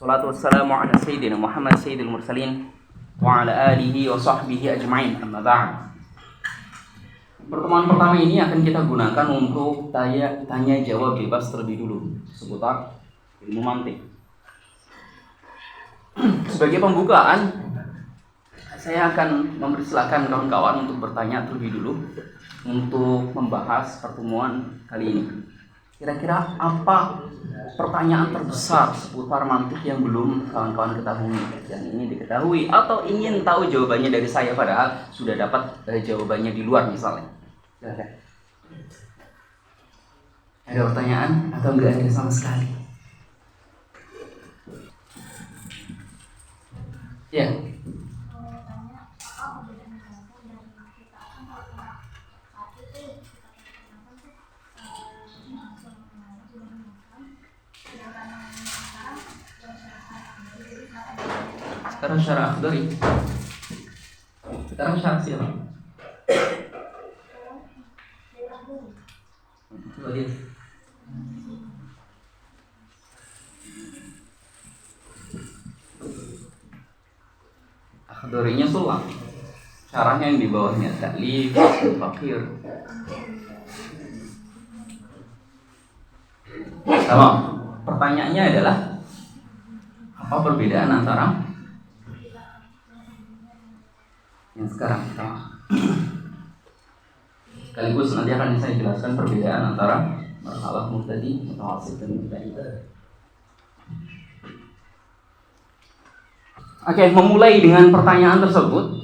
Salatu wassalamu ala sayyidina Muhammad sayyidil mursalin wa ala alihi wa sahbihi ajma'in, amma ba'd. Pertemuan pertama ini akan kita gunakan untuk tanya jawab bebas terlebih dulu seputar ilmu mantik. Sebagai pembukaan, saya akan mempersilahkan kawan-kawan untuk bertanya terlebih dulu untuk membahas pertemuan kali ini. Kira-kira apa pertanyaan terbesar seputar mantik yang belum kawan-kawan ketahui, yang ingin diketahui atau ingin tahu jawabannya dari saya padahal sudah dapat jawabannya di luar misalnya. Silakan. Ada pertanyaan atau enggak ada sama sekali? Ya. Sekarang syarah Akhdari. Sekarang syarah siapa? Coba lihat. Akhdarinya Sulam. Syarahnya yang di bawahnya Ta'lif, Fakir. Sama. Pertanyaannya adalah apa perbedaan antara yang sekarang sekaligus nanti akan saya jelaskan perbedaan antara marhalah mubtadi, mutawassith dan mubtadi. Oke, memulai dengan pertanyaan tersebut,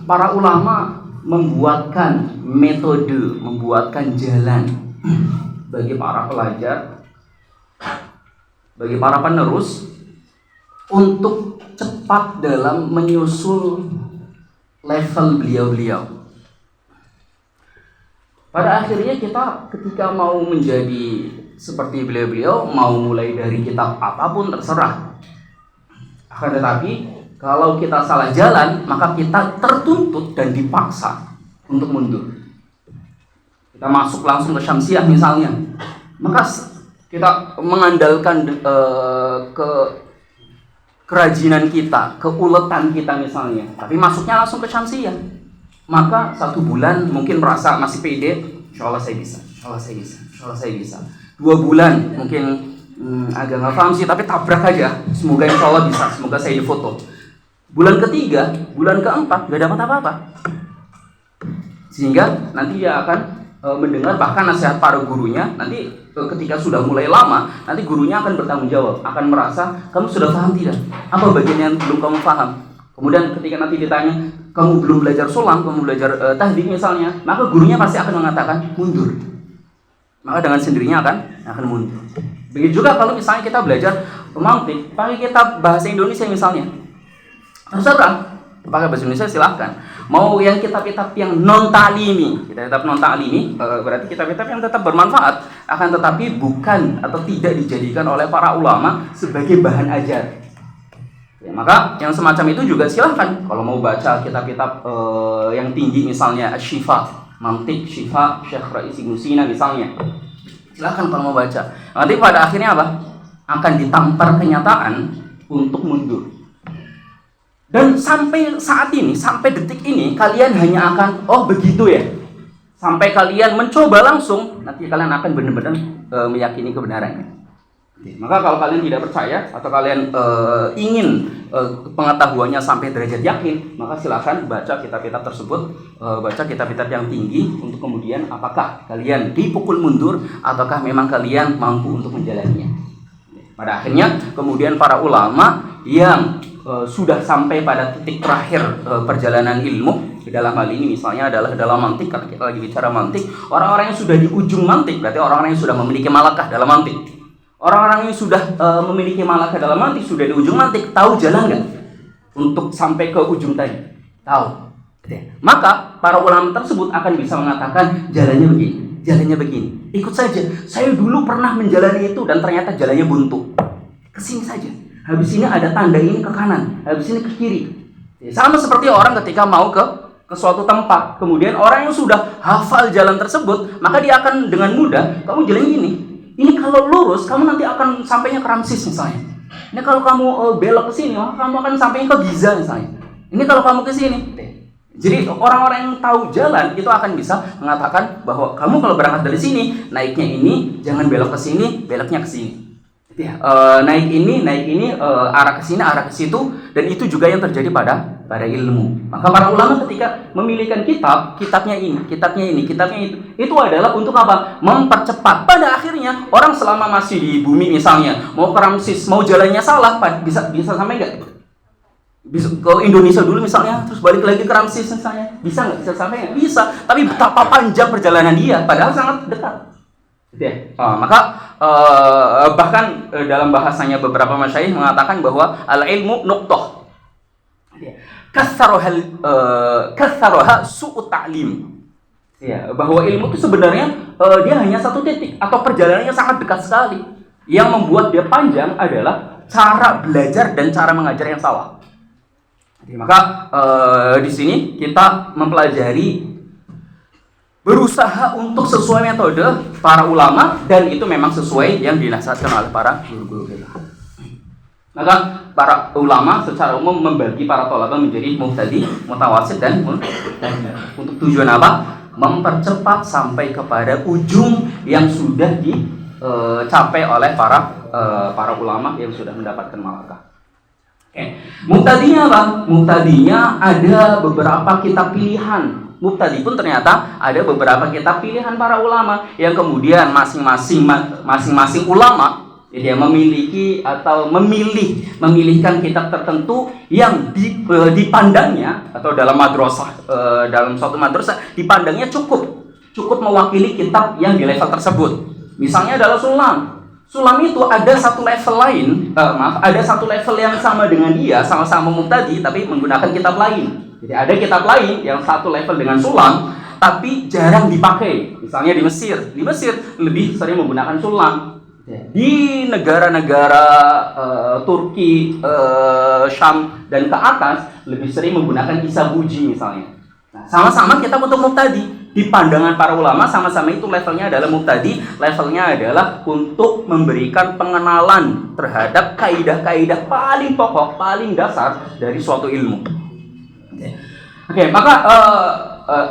para ulama membuatkan metode, membuatkan jalan bagi para pelajar, bagi para penerus untuk cepat dalam menyusul level beliau-beliau. Pada akhirnya kita ketika mau menjadi seperti beliau-beliau, mau mulai dari kitab apapun terserah. Akan tetapi kalau kita salah jalan, maka kita tertuntut dan dipaksa untuk mundur. Kita masuk langsung ke Syamsiyah misalnya, maka kita mengandalkan kerajinan kita, keuletan kita misalnya, tapi masuknya langsung ke Syamsiyah, maka 1 bulan mungkin merasa masih pede, insya Allah saya bisa, insya Allah saya bisa, insya Allah saya bisa. 2 bulan mungkin agak nggak paham sih, tapi tabrak aja, semoga insya Allah bisa, semoga saya difoto. Bulan ketiga, bulan keempat nggak dapat apa-apa, sehingga nanti dia akan mendengar bahkan nasihat para gurunya. Nanti ketika sudah mulai lama, nanti gurunya akan bertanggung jawab, akan merasa kamu sudah paham tidak, apa bagian yang belum kamu paham. Kemudian ketika nanti ditanya kamu belum belajar sulam, kamu belajar tahdik misalnya, maka gurunya pasti akan mengatakan mundur, maka dengan sendirinya akan mundur. Begitu juga kalau misalnya kita belajar mantik pakai kitab bahasa Indonesia misalnya, terserah pakai bahasa Indonesia silahkan. Mau yang kitab-kitab yang non-ta'limi, kitab-kitab non-ta'limi berarti kitab-kitab yang tetap bermanfaat, akan tetapi bukan atau tidak dijadikan oleh para ulama sebagai bahan ajar. Ya, maka yang semacam itu juga silahkan. Kalau mau baca kitab-kitab yang tinggi misalnya Asy-Syifa, Mantik Syifa Syekh Raisi Gusina misalnya, silahkan kalau mau baca. Nanti pada akhirnya apa? Akan ditampar kenyataan untuk mundur. Dan sampai saat ini, sampai detik ini, kalian hanya akan, oh begitu ya. Sampai kalian mencoba langsung, nanti kalian akan benar-benar meyakini kebenarannya. Maka kalau kalian tidak percaya, atau kalian ingin pengetahuannya sampai derajat yakin, maka silakan baca kitab-kitab tersebut, baca kitab-kitab yang tinggi, untuk kemudian apakah kalian dipukul mundur, ataukah memang kalian mampu untuk menjalaninya. Pada akhirnya, kemudian para ulama yang sudah sampai pada titik terakhir perjalanan ilmu, dalam hal ini misalnya adalah dalam mantik. Karena kita lagi bicara mantik, orang-orang yang sudah di ujung mantik berarti orang-orang yang sudah memiliki malakah dalam mantik. Orang-orang yang sudah memiliki malakah dalam mantik, sudah di ujung mantik, tahu jalan nggak untuk sampai ke ujung tadi? Tahu. Maka para ulama tersebut akan bisa mengatakan jalannya begini, jalannya begini, ikut saja. Saya dulu pernah menjalani itu dan ternyata jalannya buntu. Kesini saja. Habis ini ada tanda ini ke kanan, habis ini ke kiri. Sama seperti orang ketika mau ke suatu tempat, kemudian orang yang sudah hafal jalan tersebut, maka dia akan dengan mudah, kamu jalan gini, Ini kalau lurus, kamu nanti akan sampainya ke Ramses misalnya. Ini kalau kamu belok ke sini, kamu akan sampainya ke Giza misalnya. Ini kalau kamu ke sini. Jadi orang-orang yang tahu jalan itu akan bisa mengatakan bahwa kamu kalau berangkat dari sini, naiknya ini, jangan belok ke sini, beloknya ke sini. Naik ini, arah ke sini, arah ke situ, dan itu juga yang terjadi pada ilmu. Maka para ulama ketika memilihkan kitabnya ini, itu adalah untuk apa? Mempercepat. Pada akhirnya orang selama masih di bumi misalnya, mau ke Ramses, mau jalannya salah, bisa sampai nggak? Bisa ke Indonesia dulu misalnya, terus balik lagi ke Ramses misalnya, bisa nggak? Bisa sampai nggak? Bisa. Tapi betapa panjang perjalanan dia, padahal sangat dekat. Maka bahkan dalam bahasanya beberapa masyayikh mengatakan bahwa al-ilmu nuqtah. Kassaroha su'ut ta'lim. Bahwa ilmu itu sebenarnya dia hanya satu titik atau perjalanannya sangat dekat sekali. Yang membuat dia panjang adalah cara belajar dan cara mengajar yang salah. Maka di sini kita mempelajari berusaha untuk sesuai metode para ulama, dan itu memang sesuai yang dinasihatkan oleh para guru-guru kita. Maka para ulama secara umum membagi para thalabah menjadi mubtadi, mutawasid, dan untuk tujuan apa? Mempercepat sampai kepada ujung yang sudah dicapai oleh para ulama yang sudah mendapatkan malakah. Mubtadinya apa? Mubtadinya ada beberapa kitab pilihan. Mubtadi pun ternyata ada beberapa kitab pilihan para ulama yang kemudian masing-masing ulama dia memiliki atau memilihkan kitab tertentu yang dipandangnya, atau dalam madrasah, dalam suatu madrasah dipandangnya cukup mewakili kitab yang di level tersebut. Misalnya adalah Sulam itu ada satu level lain, ada satu level yang sama dengan dia, sama-sama mubtadi tapi menggunakan kitab lain. Jadi ada kitab lain yang satu level dengan Sulam tapi jarang dipakai. Misalnya di Mesir lebih sering menggunakan Sulam. Di negara-negara Turki, Syam dan ke atas lebih sering menggunakan Isabuji misalnya. Nah, sama-sama kitab untuk mubtadi. Di pandangan para ulama sama-sama itu levelnya adalah mubtadi, levelnya adalah untuk memberikan pengenalan terhadap kaidah-kaidah paling pokok, paling dasar dari suatu ilmu. Maka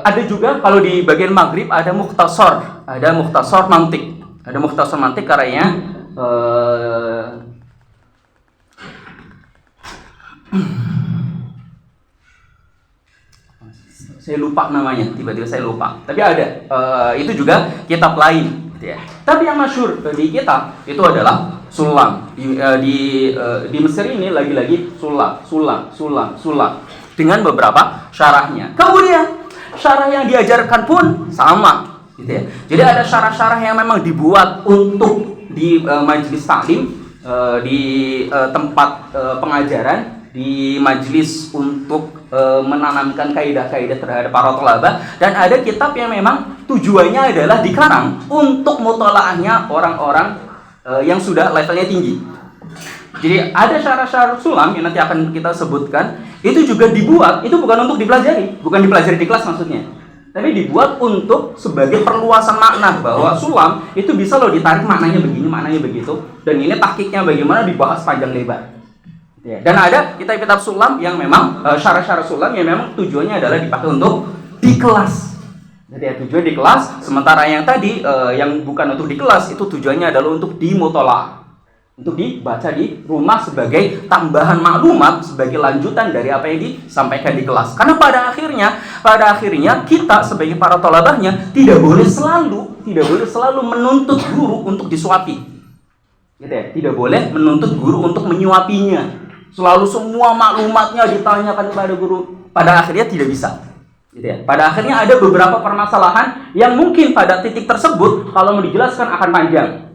ada juga kalau di bagian Maghrib ada mukhtasar mantik. Ada mukhtasar mantik karyanya saya lupa namanya, tiba-tiba saya lupa. Tapi ada itu juga kitab lain. Tapi yang masyhur di kitab itu adalah Sulam. Di Mesir ini lagi-lagi Sulam dengan beberapa syarahnya. Kemudian syarah yang diajarkan pun sama, Jadi ada syarah-syarah yang memang dibuat untuk di majelis taklim, di tempat pengajaran, di majelis untuk menanamkan kaidah-kaidah terhadap para thalabah, dan ada kitab yang memang tujuannya adalah dikarang untuk mutalaahnya orang-orang yang sudah levelnya tinggi. Jadi ada syarah-syarah Sulam yang nanti akan kita sebutkan, itu juga dibuat, itu bukan untuk dipelajari, bukan dipelajari di kelas maksudnya, tapi dibuat untuk sebagai perluasan makna, bahwa Sulam itu bisa loh ditarik maknanya begini, maknanya begitu, dan ini tahqiqnya bagaimana dibahas panjang lebar. Dan ada kitab-kitab Sulam yang memang syarah-syarah Sulam yang memang tujuannya adalah dipakai untuk di kelas. Jadi tujuan di kelas, sementara yang tadi yang bukan untuk di kelas itu tujuannya adalah untuk dimutolaah, untuk dibaca di rumah sebagai tambahan maklumat, sebagai lanjutan dari apa yang disampaikan di kelas. Karena pada akhirnya kita sebagai para thalabahnya tidak boleh selalu menuntut guru untuk disuapi. Tidak boleh menuntut guru untuk menyuapinya. Selalu semua maklumatnya ditanyakan kepada guru. Pada akhirnya tidak bisa. Pada akhirnya ada beberapa permasalahan yang mungkin pada titik tersebut kalau mau dijelaskan akan panjang.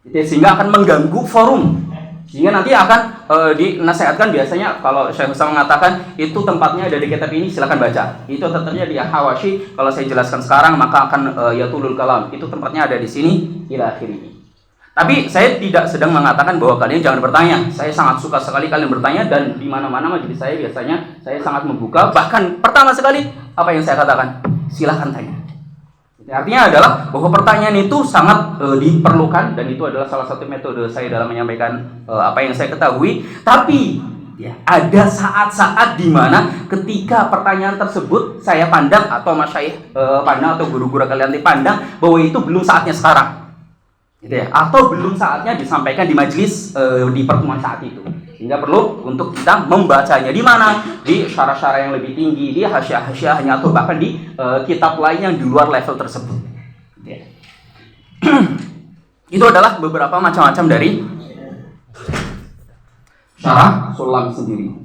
Sehingga akan mengganggu forum, sehingga nanti akan dinasihatkan. Biasanya kalau Syekh Husain mengatakan itu tempatnya ada di kitab ini, silakan baca. Itu tempatnya di Hawashi, kalau saya jelaskan sekarang maka akan yatulul kalam, itu tempatnya ada di sini ila akhirih. Tapi saya tidak sedang mengatakan bahwa kalian jangan bertanya. Saya sangat suka sekali kalian bertanya, dan di mana-mana majelis saya biasanya saya sangat membuka. Bahkan pertama sekali apa yang saya katakan, silakan tanya. Artinya adalah bahwa pertanyaan itu sangat diperlukan, dan itu adalah salah satu metode saya dalam menyampaikan apa yang saya ketahui. Tapi ya, ada saat-saat di mana ketika pertanyaan tersebut saya pandang atau masyaikh pandang atau guru-guru kalian pandang bahwa itu belum saatnya sekarang, gitu ya, atau belum saatnya disampaikan di majelis di pertemuan saat itu. Sehingga perlu untuk kita membacanya di mana? Di syarah-syarah yang lebih tinggi, di hasyiah-hasyiahnya, atau bahkan di kitab lain yang di luar level tersebut. Ya. Itu adalah beberapa macam-macam dari syarah sulam sendiri.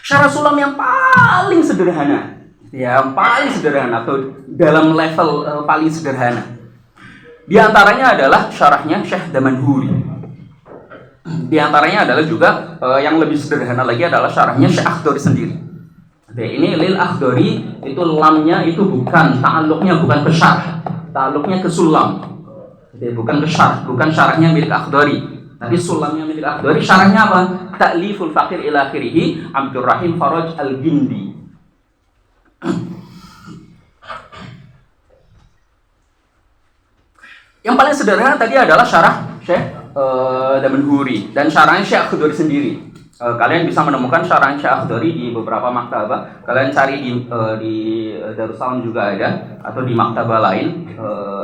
Syarah sulam yang paling sederhana, yang paling sederhana atau dalam level paling sederhana, di antaranya adalah syarahnya Syekh Damanhuri. Di antaranya adalah juga yang lebih sederhana lagi adalah syarahnya Syekh Akhdari sendiri. Oke, ini lil Akhdari, itu lamnya itu bukan ta'alluqnya, bukan ke syarah, ta'alluqnya ke sulam. Oke, bukan ke syarah, bukan syarahnya milik Akhdari, tapi sulamnya milik Akhdari. Syarahnya apa? Ta'liful Faqir ila akhirih, Abdurrahim Faraj Al-Gindi. Yang paling sederhana tadi adalah syarah Syekh Damanhuri dan syarahnya Syekh Akhdari sendiri. Kalian bisa menemukan syarah Syekh Akhdari di beberapa maktabah. Kalian cari di Darussalam juga ada, atau di maktabah lain,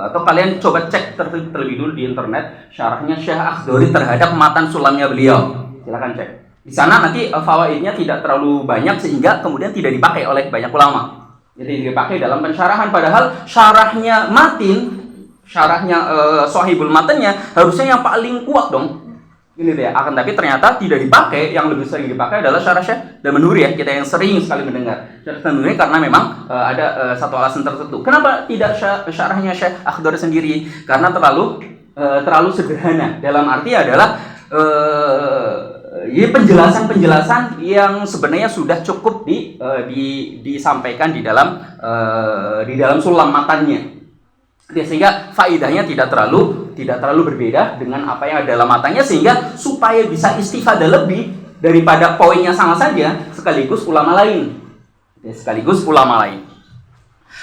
atau kalian coba cek terlebih dulu di internet syarahnya Syekh Akhdari terhadap matan sulamnya beliau. Silakan cek. Di sana nanti fawaidnya tidak terlalu banyak sehingga kemudian tidak dipakai oleh banyak ulama. Jadi dipakai dalam pensyarahan, padahal syarahnya matin, syarahnya Sahibul Matannya harusnya yang paling kuat dong. Ini dia. Akan tapi ternyata tidak dipakai. Yang lebih sering dipakai adalah syarah Syekh Damanhuri ya. Kita yang sering sekali mendengar Syekh Damanhuri karena memang ada satu alasan tertentu. Kenapa tidak syarahnya Syekh Akhdari sendiri? Karena terlalu sederhana. Dalam arti adalah penjelasan-penjelasan yang sebenarnya sudah cukup disampaikan di dalam sulam matannya. Sehingga faidahnya tidak terlalu berbeda dengan apa yang ada dalam matanya, sehingga supaya bisa istifadah lebih daripada poinnya sama saja, sekaligus ulama lain.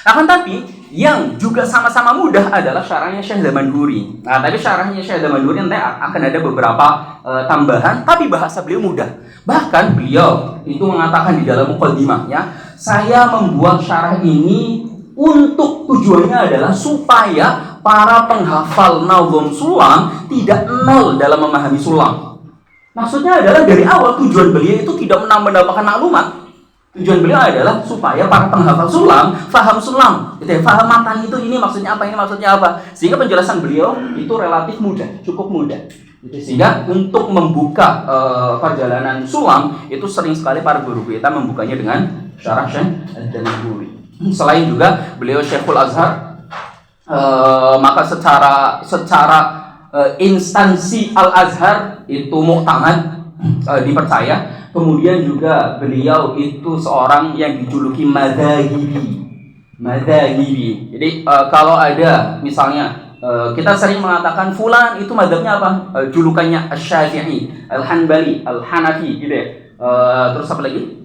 Akan tapi yang juga sama-sama mudah adalah syarahnya Syekh Damanhuri. Nah, tapi syarahnya Syekh Damanhuri nanti akan ada beberapa tambahan, tapi bahasa beliau mudah. Bahkan beliau itu mengatakan di dalam muqaddimahnya, saya membuat syarah ini untuk tujuannya adalah supaya para penghafal nazom sulam tidak nol dalam memahami sulam. Maksudnya adalah dari awal tujuan beliau itu tidak mendapatkan maklumat. Tujuan beliau adalah supaya para penghafal sulam faham sulam, gitu ya, faham matan itu ini maksudnya apa, ini maksudnya apa. Sehingga penjelasan beliau itu relatif mudah, cukup mudah. Gitu. Sehingga untuk membuka perjalanan sulam itu sering sekali para guru kita membukanya dengan syarah Syekh Damanhuri. Selain juga beliau Syekhul Azhar, maka secara instansi Al-Azhar itu muktamad, dipercaya. Kemudian juga beliau itu seorang yang dijuluki madhahibi. Jadi kalau ada misalnya kita sering mengatakan fulan itu madhabnya apa? Julukannya Asy-Syafi'i, Al-Hanbali, Al-Hanafi gitu ya. Terus apa lagi?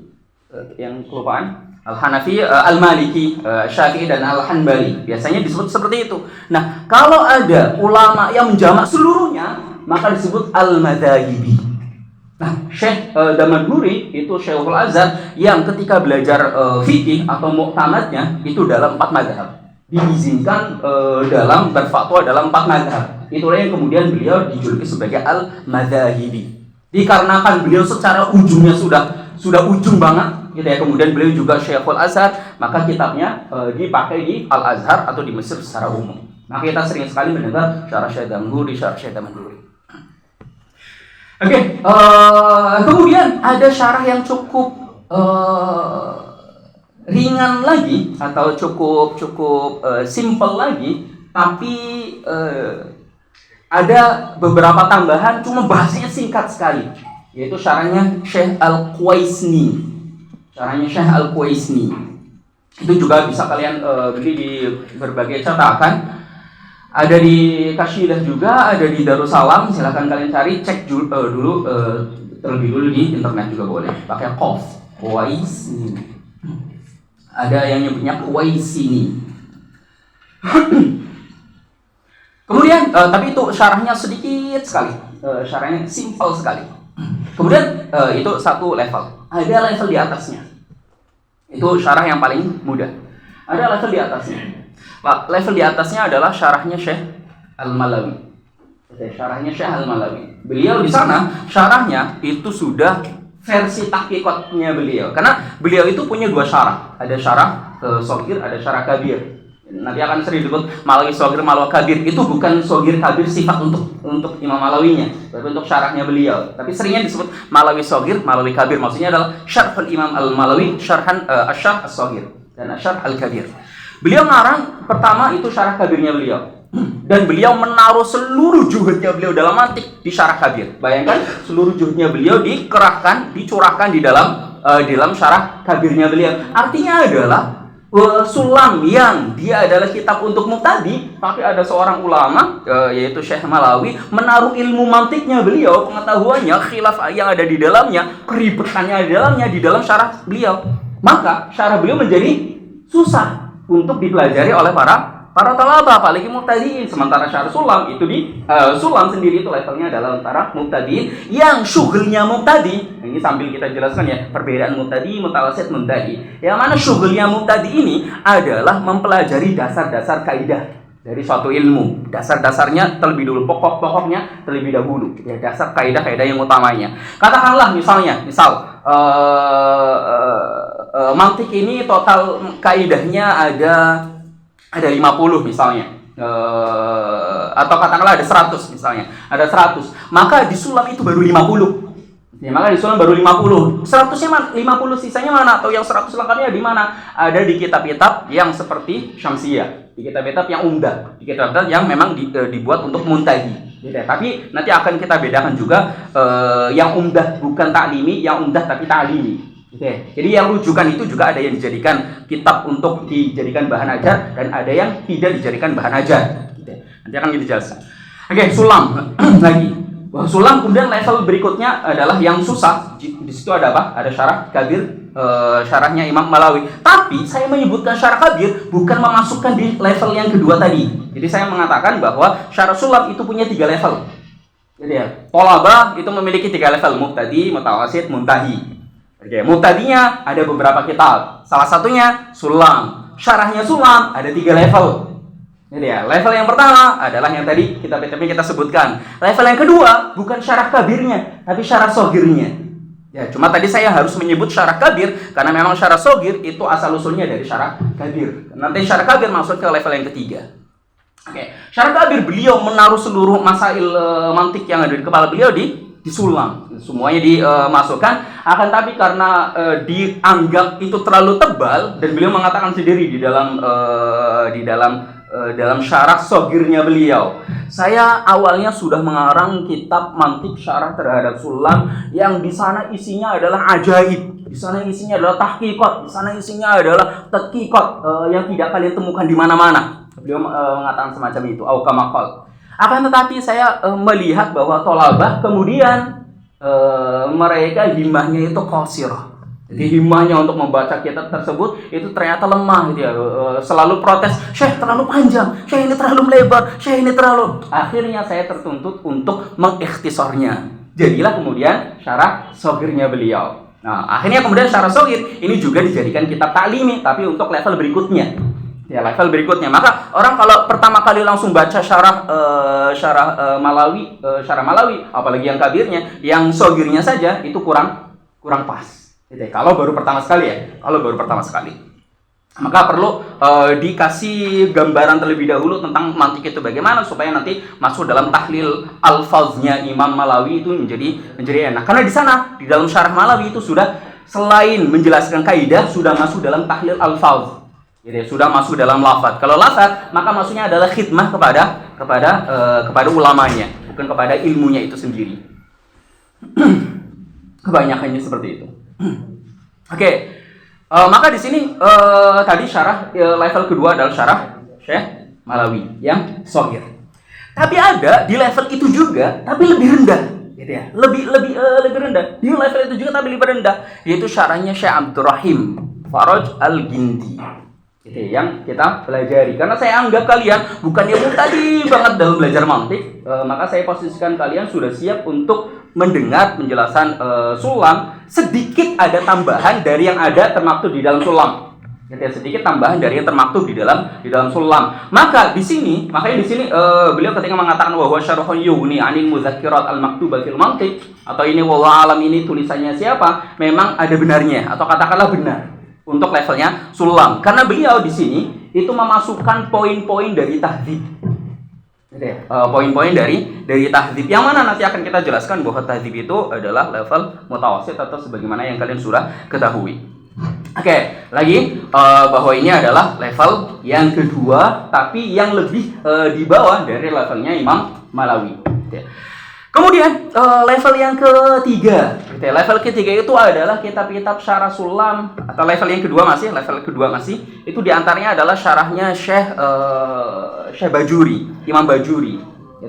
Yang kelupaan? Al-Hanafi, Al-Maliki, Syafi'i dan Al-Hanbali. Biasanya disebut seperti itu. Nah, kalau ada ulama yang menjamak seluruhnya, maka disebut Al-Madhahibi. Nah, Syekh Damanhuri itu Syekhul Azhar yang ketika belajar fikih atau muktamadnya itu dalam 4 mazhab. Diizinkan dalam berfatwa dalam 4 mazhab. Itulah yang kemudian beliau dijuluki sebagai Al-Madhahibi. Dikarenakan beliau secara ujungnya sudah ujung banget, gitu ya. Kemudian beliau juga Syekhul Azhar, maka kitabnya dipakai di Al-Azhar atau di Mesir secara umum. Maka kita sering sekali mendengar syarah Syekh Damanhuri, syarah Syekh Damanhuri. Oke, kemudian ada syarah yang cukup ringan lagi atau cukup simple lagi, tapi ada beberapa tambahan, cuma bahasanya singkat sekali, yaitu syarahnya Syekh Al-Quwaisni. Itu juga bisa kalian beli di berbagai cetakan. Ada di Kasyidah juga, ada di Darussalam. Silakan kalian cari, cek dulu terlebih dulu di internet juga boleh. Pakai Quwaisni. Ada yang nyebutnya Quwaisini. Kemudian, tapi itu syarahnya sedikit sekali, syarahnya simpel sekali. Kemudian itu satu level. Ada level di atasnya. Itu syarah yang paling mudah. Ada level di atasnya. Pak, level di atasnya adalah syarahnya Syekh Al-Malawi. Syarahnya Syekh Al-Malawi. Beliau di sana syarahnya itu sudah versi tahqiqatnya beliau. Karena beliau itu punya dua syarah. Ada syarah shogir, ada syarah kabir. Nanti akan sering disebut Malawi shogir, Malawi kabir. Itu bukan shogir kabir sifat untuk Imam Malawinya, tapi untuk syarahnya beliau. Tapi seringnya disebut Malawi shogir, Malawi kabir. Maksudnya adalah syarhul Imam Al-Malawi, syarhan asyarh as-shogir dan asyarh al-kabir. Beliau ngarang pertama itu syarah kabirnya beliau. Dan beliau menaruh seluruh juhudnya beliau dalam mantik di syarah kabir. Bayangkan seluruh juhudnya beliau dikerahkan, dicurahkan di dalam syarah kabirnya beliau. Artinya adalah Sulam yang dia adalah kitab untuk mubtadi, tapi ada seorang ulama yaitu Syekh Malawi menaruh ilmu mantiknya beliau, pengetahuannya, khilaf yang ada di dalamnya, keribetannya di dalam syarah beliau. Maka syarah beliau menjadi susah untuk dipelajari oleh para talabah, apalagi mubtadiin. Sementara syarah Sulam itu Sulam sendiri itu levelnya adalah antara mubtadiin yang syughulnya mubtadi. Ini sambil kita jelaskan ya perbedaan mubtadi, mutawasit, mubtadi. Yang mana syughulnya mubtadi ini adalah mempelajari dasar-dasar kaidah dari suatu ilmu. Dasar-dasarnya terlebih dulu, pokok-pokoknya terlebih dahulu. Ya, dasar kaidah-kaidah yang utamanya. Katakanlah misal mantik ini total kaidahnya ada 50 misalnya, atau katakanlah ada 100 misalnya, ada 100, maka di Sulam itu baru 50. Ya, maka di Sulam baru 50. 100-nya mana? 50 sisanya mana? Atau yang 100 lengkapnya di mana? Ada di kitab-kitab yang seperti Syamsiyah, di kitab-kitab yang umdah, di kitab-kitab yang memang dibuat untuk muntahi. Ya, tapi nanti akan kita bedakan juga yang umdah bukan taklimi, yang umdah tapi ta'limi. Oke, jadi yang rujukan itu juga ada yang dijadikan kitab untuk dijadikan bahan ajar dan ada yang tidak dijadikan bahan ajar. Nanti akan kita jelaskan. Oke, Sulam lagi. Sulam kemudian level berikutnya adalah yang susah. Di situ ada apa? Ada syarah kabir, syarahnya Imam Malawi. Tapi saya menyebutkan syarah kabir bukan memasukkan di level yang kedua tadi. Jadi saya mengatakan bahwa syarah Sulam itu punya 3 level. Jadi ya, tolabah itu memiliki 3 level: mubtadi, mutawasit, muntahi. Oke, mubtadinya ada beberapa kitab. Salah satunya Sulam. Syarahnya Sulam ada 3 level. Jadi ya, level yang pertama adalah yang tadi kita sebutkan. Level yang kedua bukan syarah kabirnya, tapi syarah shogirnya. Ya, cuma tadi saya harus menyebut syarah kabir karena memang syarah shogir itu asal usulnya dari syarah kabir. Nanti syarah kabir masuk ke level yang ketiga. Oke, syarah kabir beliau menaruh seluruh masail mantik yang ada di kepala beliau di Sulam. Semuanya dimasukkan. Akan tapi karena dianggap itu terlalu tebal dan beliau mengatakan sendiri di dalam syarah shogirnya beliau, saya awalnya sudah mengarang kitab mantik syarah terhadap Sulam yang di sana isinya adalah ajaib, di sana isinya adalah tahqiqat, di sana isinya adalah tadqiqat yang tidak kalian temukan di mana-mana. Beliau mengatakan semacam itu, au kama qala. Akan tetapi saya melihat bahwa tolabah kemudian mereka himmahnya itu qasirah. Jadi himmahnya untuk membaca kitab tersebut itu ternyata lemah gitu ya. Selalu protes, "Syekh terlalu panjang, Syekh ini terlalu melebar, Syekh ini terlalu." Akhirnya saya tertuntut untuk mengikhtisarnya. Jadilah kemudian syarah shogirnya beliau. Nah, akhirnya kemudian syarah shogir ini juga dijadikan kitab taklimi tapi untuk level berikutnya. Ya, level berikutnya. Maka orang kalau pertama kali langsung baca syarah Malawi, apalagi yang kabirnya, yang shogirnya saja itu kurang pas. Gitu ya. Kalau baru pertama sekali, maka perlu dikasih gambaran terlebih dahulu tentang mantik itu bagaimana supaya nanti masuk dalam tahlil alfaznya Imam Malawi itu menjadi enak. Karena di sana di dalam syarah Malawi itu sudah selain menjelaskan kaidah sudah masuk dalam tahlil alfaz. Jadi sudah masuk dalam lafaz. Kalau lafaz maka maksudnya adalah khidmah kepada ulamanya, bukan kepada ilmunya itu sendiri. Kebanyakannya seperti itu. Oke. Maka di sini tadi syarah level kedua adalah syarah Syekh Malawi yang shogir. Tapi ada di level itu juga tapi lebih rendah, gitu ya. Lebih rendah. Di level itu juga tapi lebih rendah, yaitu syarahnya Syekh Abdurrahim Faraj Al-Gindi. Itu yang kita pelajari. Karena saya anggap kalian bukan ilmu tadi banget dalam belajar mantik, maka saya posisikan kalian sudah siap untuk mendengar penjelasan sulam. Sedikit ada tambahan dari yang ada termaktub di dalam sulam. Sedikit tambahan dari yang termaktub di dalam sulam. Makanya di sini beliau ketika mengatakan bahwa syarhun yughni 'anil mudzakirat al-maktubah fil mantiq, atau ini wallahu alam, ini tulisannya siapa, memang ada benarnya atau katakanlah benar untuk levelnya sulam. Karena beliau di sini itu memasukkan poin-poin dari tahdzib. Poin-poin dari tahdzib yang mana nanti akan kita jelaskan bahwa tahdzib itu adalah level mutawasit atau sebagaimana yang kalian sudah ketahui. Oke, lagi bahwa ini adalah level yang kedua, tapi yang lebih di bawah dari levelnya Imam Malawi. Kemudian level yang ketiga, level ketiga itu adalah kitab-kitab syarah sulam, atau level kedua masih itu diantaranya adalah syarahnya Syekh Bajuri, Imam Bajuri,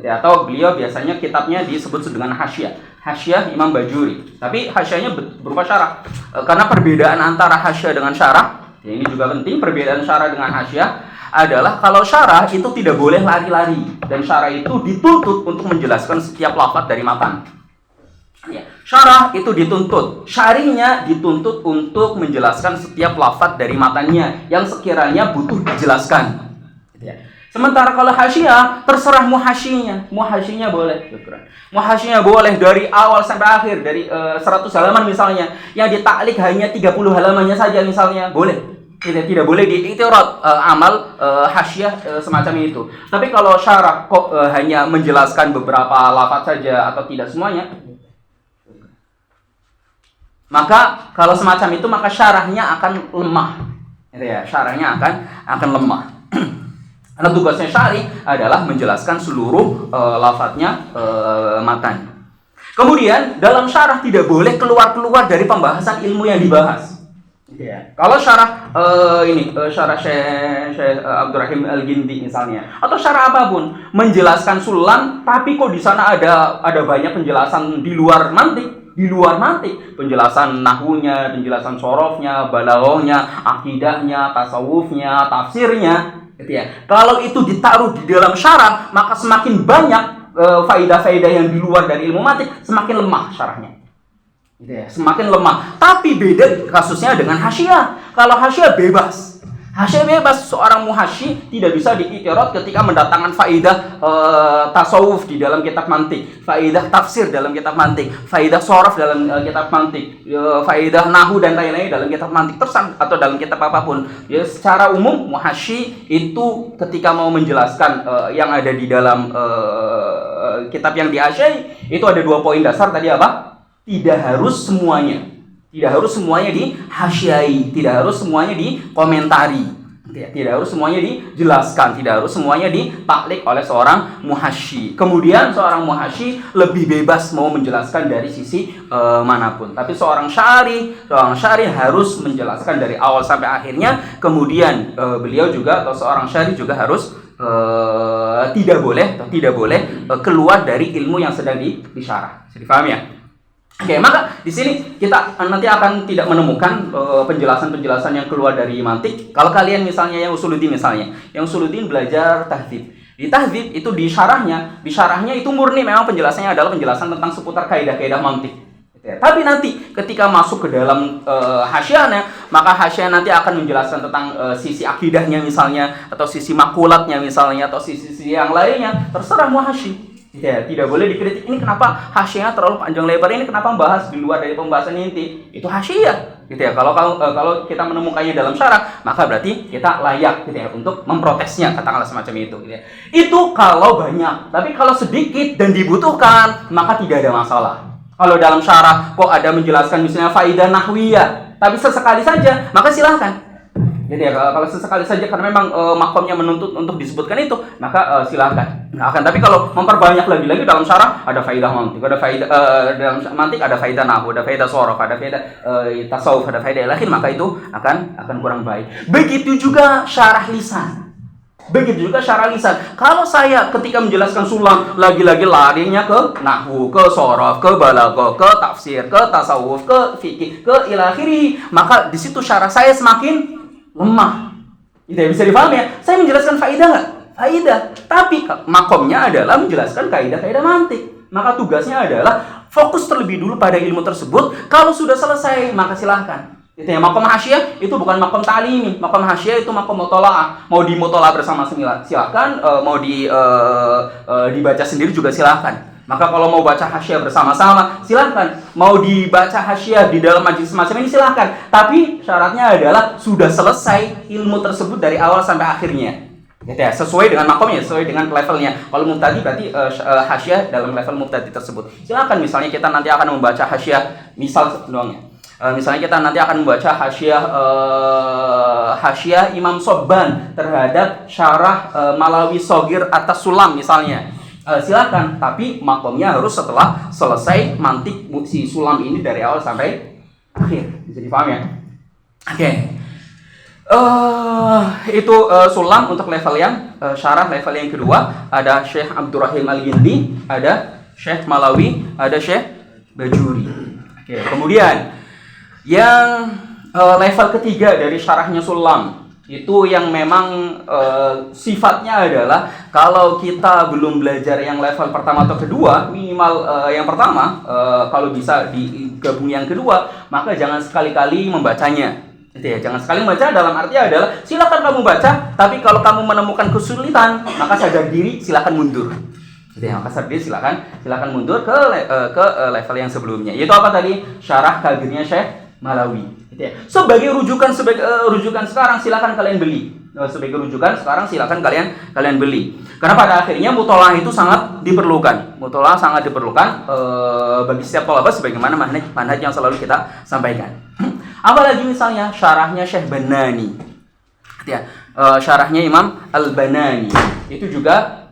atau beliau biasanya kitabnya disebut dengan Hasyiah Imam Bajuri, tapi hasyiahnya berupa syarah. Karena perbedaan antara hasyiah dengan syarah, ya ini juga penting, perbedaan syarah dengan hasyiah adalah kalau syarah itu tidak boleh lari-lari, dan syarah itu dituntut untuk menjelaskan setiap lafaz dari matan. Ya, syarah itu dituntut, syarihnya dituntut untuk menjelaskan setiap lafaz dari matannya yang sekiranya butuh dijelaskan. Ya. Sementara kalau hasyiah, terserah muhasyinya boleh. Muhasyinya boleh dari awal sampai akhir, dari 100 halaman misalnya, yang ditaklik hanya 30 halamannya saja misalnya, boleh. Tidak boleh diiktirad amal hasyiah semacam itu. Tapi kalau syarah kok hanya menjelaskan beberapa lafaz saja atau tidak semuanya, maka kalau semacam itu maka syarahnya akan lemah. Syarahnya akan lemah. Karena tugasnya syarih adalah menjelaskan seluruh lafadznya matan. Kemudian dalam syarah tidak boleh keluar dari pembahasan ilmu yang dibahas. Kalau syarah syarah Syekh Abdurrahim Al-Gindi misalnya, atau syarah apapun menjelaskan sulam, tapi kok di sana ada banyak penjelasan di luar mantik, penjelasan nahwunya, penjelasan sorofnya, balaghahnya, akidahnya, tasawufnya, tafsirnya. Kalau itu ditaruh di dalam syarah, maka semakin banyak faidah-faidah yang di luar dari ilmu mantik, semakin lemah syarahnya. Semakin lemah. Tapi beda kasusnya dengan hasyiah. Kalau hasyiah bebas. Seorang muhasyi tidak bisa diiktirad ketika mendatangkan faidah tasawuf di dalam kitab mantik, faidah tafsir dalam kitab mantik, faidah sorof dalam kitab mantik, faidah nahu dan lain-lain dalam kitab mantik atau dalam kitab apapun. Ya, secara umum muhasyi itu ketika mau menjelaskan yang ada di dalam kitab yang dihasyiai, itu ada 2 poin dasar tadi apa? Tidak harus semuanya dihasyiai, tidak harus semuanya dikomentari, tidak harus semuanya dijelaskan, tidak harus semuanya ditaklik oleh seorang muhasyi. Kemudian seorang muhasyi lebih bebas mau menjelaskan dari sisi manapun. Tapi seorang syarih harus menjelaskan dari awal sampai akhirnya. Kemudian beliau juga atau seorang syarih juga harus tidak boleh keluar dari ilmu yang sedang disyarah. Jadi paham ya? Oke, maka di sini kita nanti akan tidak menemukan penjelasan-penjelasan yang keluar dari mantik. Kalau kalian misalnya yang usuluddin belajar tahdzib. Di tahdzib itu di syarahnya itu murni memang penjelasannya adalah penjelasan tentang seputar kaidah-kaidah mantik. Tapi nanti ketika masuk ke dalam hasyiahnya, maka hasyiah nanti akan menjelaskan tentang sisi akidahnya misalnya, atau sisi makulatnya misalnya, atau sisi yang lainnya, terserah muhasyi. Tidak boleh dikritik. Ini kenapa hasyiah terlalu panjang lebar? Ini kenapa membahas di luar dari pembahasan inti? Itu hasyiah, Kalau kita menemukannya dalam syarah, maka berarti kita layak, untuk memprotesnya, katakanlah semacam itu. Itu kalau banyak. Tapi kalau sedikit dan dibutuhkan, maka tidak ada masalah. Kalau dalam syarah kok ada menjelaskan misalnya faidah nahwiyah, tapi sesekali saja, maka silahkan. Kalau sesekali saja karena memang makomnya menuntut untuk disebutkan itu, maka silahkan. Tapi kalau memperbanyak lagi dalam syarah, ada faidah mantik, ada faidah dalam mantik ada faidah nahwu, ada faidah sorof, ada faidah tasawuf, ada faidah lain, maka itu akan kurang baik. Begitu juga syarah lisan. Kalau saya ketika menjelaskan sulam lagi-lagi larinya ke nahwu, ke sorof, ke balaghah, ke tafsir, ke tasawuf, ke fikih, ke ila akhirih, maka di situ syarah saya semakin lemah. Itu ya, bisa dipahami ya. Saya menjelaskan faidah nggak? Faidah. Tapi makomnya adalah menjelaskan kaidah-kaidah mantik. Maka tugasnya adalah fokus terlebih dulu pada ilmu tersebut. Kalau sudah selesai, maka silahkan. Itu ya, makom hasyiyah itu bukan makom ta'limi. Makom hasyiyah itu makom mutola'ah. Mau dimutola'ah bersama silahkan, mau dibaca sendiri juga silahkan. Maka kalau mau baca hasyiyah bersama-sama, silahkan. Mau dibaca hasyiyah di dalam majelis semacam ini, silahkan. Tapi syaratnya adalah sudah selesai ilmu tersebut dari awal sampai akhirnya. Gitu ya, sesuai dengan makomnya, sesuai dengan levelnya. Kalau mubtadi berarti hasyiyah dalam level mubtadi tersebut. Silahkan, misalnya kita nanti akan membaca hasyiyah, misal doang ya. Misalnya kita nanti akan membaca hasyiyah Imam Sobban terhadap syarah Malawi Shogir atas Sulam misalnya. Silakan, tapi makomnya harus setelah selesai mantik si Sulam ini dari awal sampai akhir. Bisa dipaham ya? Oke. Itu Sulam untuk level yang syarah. Level yang kedua ada Syekh Abdurrahim Al-Gindi, ada Syekh Malawi, ada Syekh Bajuri. Oke. Kemudian yang level ketiga dari syarahnya Sulam itu yang memang sifatnya adalah kalau kita belum belajar yang level pertama atau kedua, minimal yang pertama, kalau bisa digabung yang kedua, maka jangan sekali-kali membacanya. Gitu ya, jangan sekali membaca, dalam arti adalah silakan kamu baca, tapi kalau kamu menemukan kesulitan, maka sadar diri silakan mundur. Gitu ya, maka sadar diri silakan mundur ke level yang sebelumnya. Itu apa tadi? Syarah Kabirnya Syekh Malawi. Gitu ya. Sebagai rujukan sekarang silakan kalian beli. Sebagai rujukan sekarang silakan kalian beli. Karena pada akhirnya mutolaah itu sangat diperlukan. Mutolaah sangat diperlukan bagi setiap thalabah sebagaimana manhaj yang selalu kita sampaikan. Apalagi misalnya syarahnya Syekh Banani. Ya, syarahnya Imam Al-Banani. Itu juga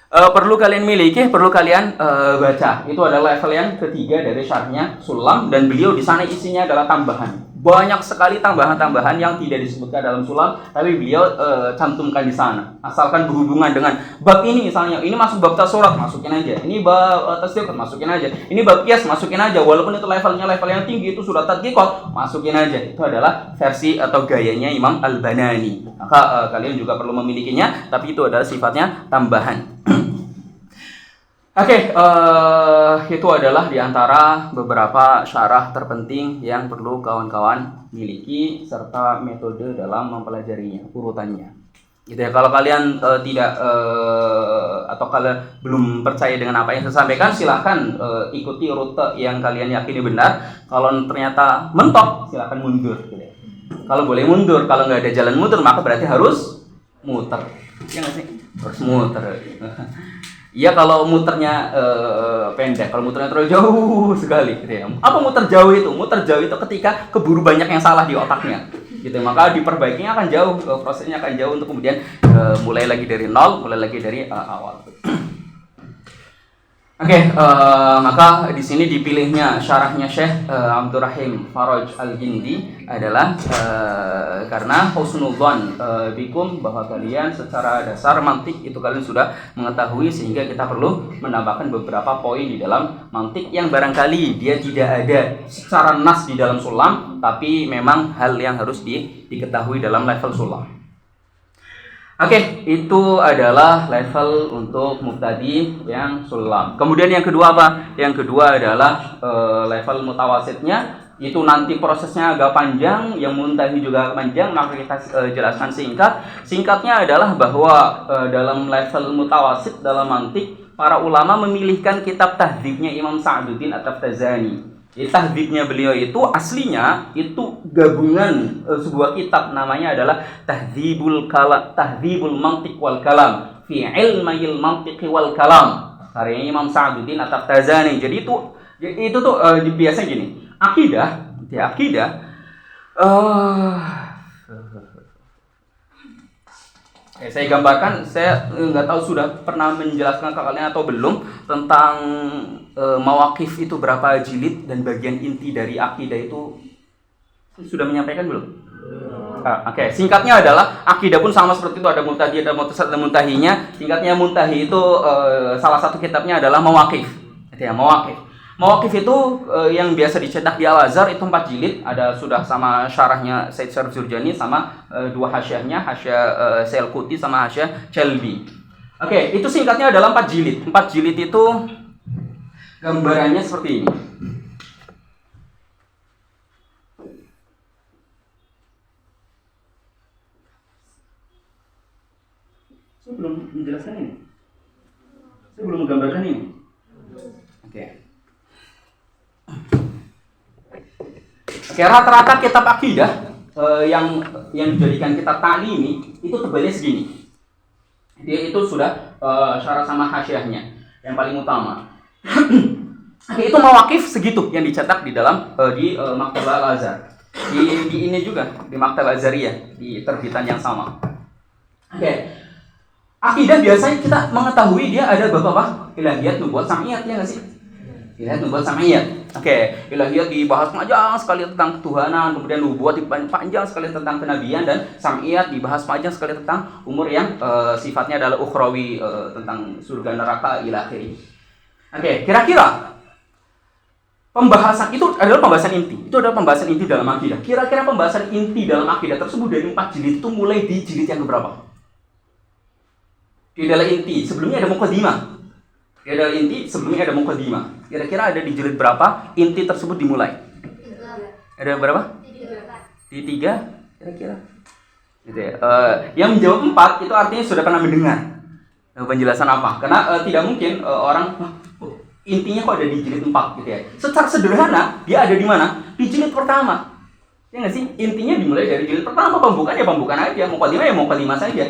perlu kalian miliki, perlu kalian baca. Itu adalah level yang ketiga dari syarahnya Sulam, dan beliau di sana isinya adalah tambahan. Banyak sekali tambahan-tambahan yang tidak disebutkan dalam Sulam, tapi beliau cantumkan di sana. Asalkan berhubungan dengan bab ini misalnya, ini masuk bab tasawuf, masukin aja. Ini bab tasdiq, masukin aja. Ini bab qiyas, masukin aja. Walaupun itu levelnya level yang tinggi, itu sudah tadqiqat, masukin aja. Itu adalah versi atau gayanya Imam Al-Banani. Maka kalian juga perlu memilikinya, tapi itu adalah sifatnya tambahan. Oke, itu adalah diantara beberapa syarah terpenting yang perlu kawan-kawan miliki serta metode dalam mempelajarinya, urutannya. Gitu ya. Kalau kalian tidak atau kalian belum percaya dengan apa yang saya sampaikan, silahkan ikuti rute yang kalian yakini benar. Kalau ternyata mentok, silahkan mundur. Gitu ya. Kalau boleh mundur, kalau nggak ada jalan mundur, maka berarti harus muter. Ya nggak sih? Harus muter. Iya, kalau muternya pendek, kalau muternya terlalu jauh sekali gitu ya. Apa muter jauh itu? Muter jauh itu ketika keburu banyak yang salah di otaknya. Gitu. Maka diperbaikinya akan jauh, prosesnya akan jauh untuk kemudian mulai lagi dari nol, mulai lagi dari awal. Oke, maka di sini dipilihnya syarahnya Syekh Abdurrahim Faraj Al-Gindi adalah karena husnudzon bikum, bahwa kalian secara dasar mantik itu kalian sudah mengetahui, sehingga kita perlu menambahkan beberapa poin di dalam mantik yang barangkali dia tidak ada secara nas di dalam Sulam, tapi memang hal yang harus diketahui dalam level Sulam. Oke, itu adalah level untuk mubtadi yang Sulam. Kemudian yang kedua apa? Yang kedua adalah level mutawasitnya. Itu nanti prosesnya agak panjang, yang muntahi juga panjang, maka kita jelaskan singkat. Singkatnya adalah bahwa dalam level mutawasit dalam mantik, para ulama memilihkan kitab tahdzibnya Imam Sa'duddin At-Taftazani. Tahdzibnya beliau itu aslinya itu gabungan sebuah kitab, namanya adalah Tahdzibul Mantiq wal Kalam fi Ilmil Mantiq wal Kalam, karyanya Imam Sa'duddin At-Taftazani. Jadi itu tuh biasa gini, akidah. Saya gambarkan, saya nggak tahu sudah pernah menjelaskan ke kalian atau belum tentang mawaqif itu berapa jilid, dan bagian inti dari akidah itu sudah menyampaikan belum? Oke. Singkatnya adalah akidah pun sama seperti itu, ada muntadi, ada mutasad, ada muntahinya. Singkatnya muntahi itu salah satu kitabnya adalah mawaqif. Ya, mawaqif. Mawaqif itu yang biasa dicetak di Al-Azhar itu 4 jilid, ada sudah sama syarahnya Said Syarif Zurjani sama 2 hasyiahnya, hasyiah Selkuti sama hasyiah Chelbi. Oke, itu singkatnya adalah 4 jilid. 4 jilid itu gambarannya seperti ini. Saya belum menjelaskan ini. Saya belum menggambarkan ini. Oke. Oke, rata-rata kitab akidah yang dijadikan kitab ta'limi itu tebalnya segini. Dia itu sudah syarah sama hasyiahnya yang paling utama. Itu mawaqif segitu yang dicetak di dalam di Maktabah Al-Azhar. Di ini juga di Maktabah Azhariyah di terbitan yang sama. Oke. Akidah biasanya kita mengetahui dia ada beberapa ilahiyat, nubuat, sam'iyat, ya nggak sih? Ilahiyat, nubuat, sam'iyat. Oke, ilahiyat dibahas panjang sekali tentang ketuhanan, kemudian nubuat panjang sekali tentang kenabian, dan sam'iyat dibahas panjang sekali tentang umur yang sifatnya adalah ukhrawi, tentang surga neraka ila akhirih. Oke, kira-kira pembahasan itu adalah pembahasan inti. Itu adalah pembahasan inti dalam akidah. Kira-kira pembahasan inti dalam akidah tersebut dari 4 jilid itu mulai di jilid yang keberapa? Di adalah inti, sebelumnya ada muqaddimah. Di adalah inti, sebelumnya ada muqaddimah. Kira-kira ada di jilid berapa inti tersebut dimulai? Ada berapa? Di 3, kira-kira. Gitu ya. Yang menjawab 4 itu artinya sudah pernah mendengar penjelasan apa? Karena tidak mungkin orang intinya kok ada di jilid 4 gitu ya. Secara sederhana, dia ada di mana? Di jilid pertama. Ya nggak sih? Intinya dimulai dari jilid pertama, pembukaan aja, muqaddimah ya muqaddimah saja.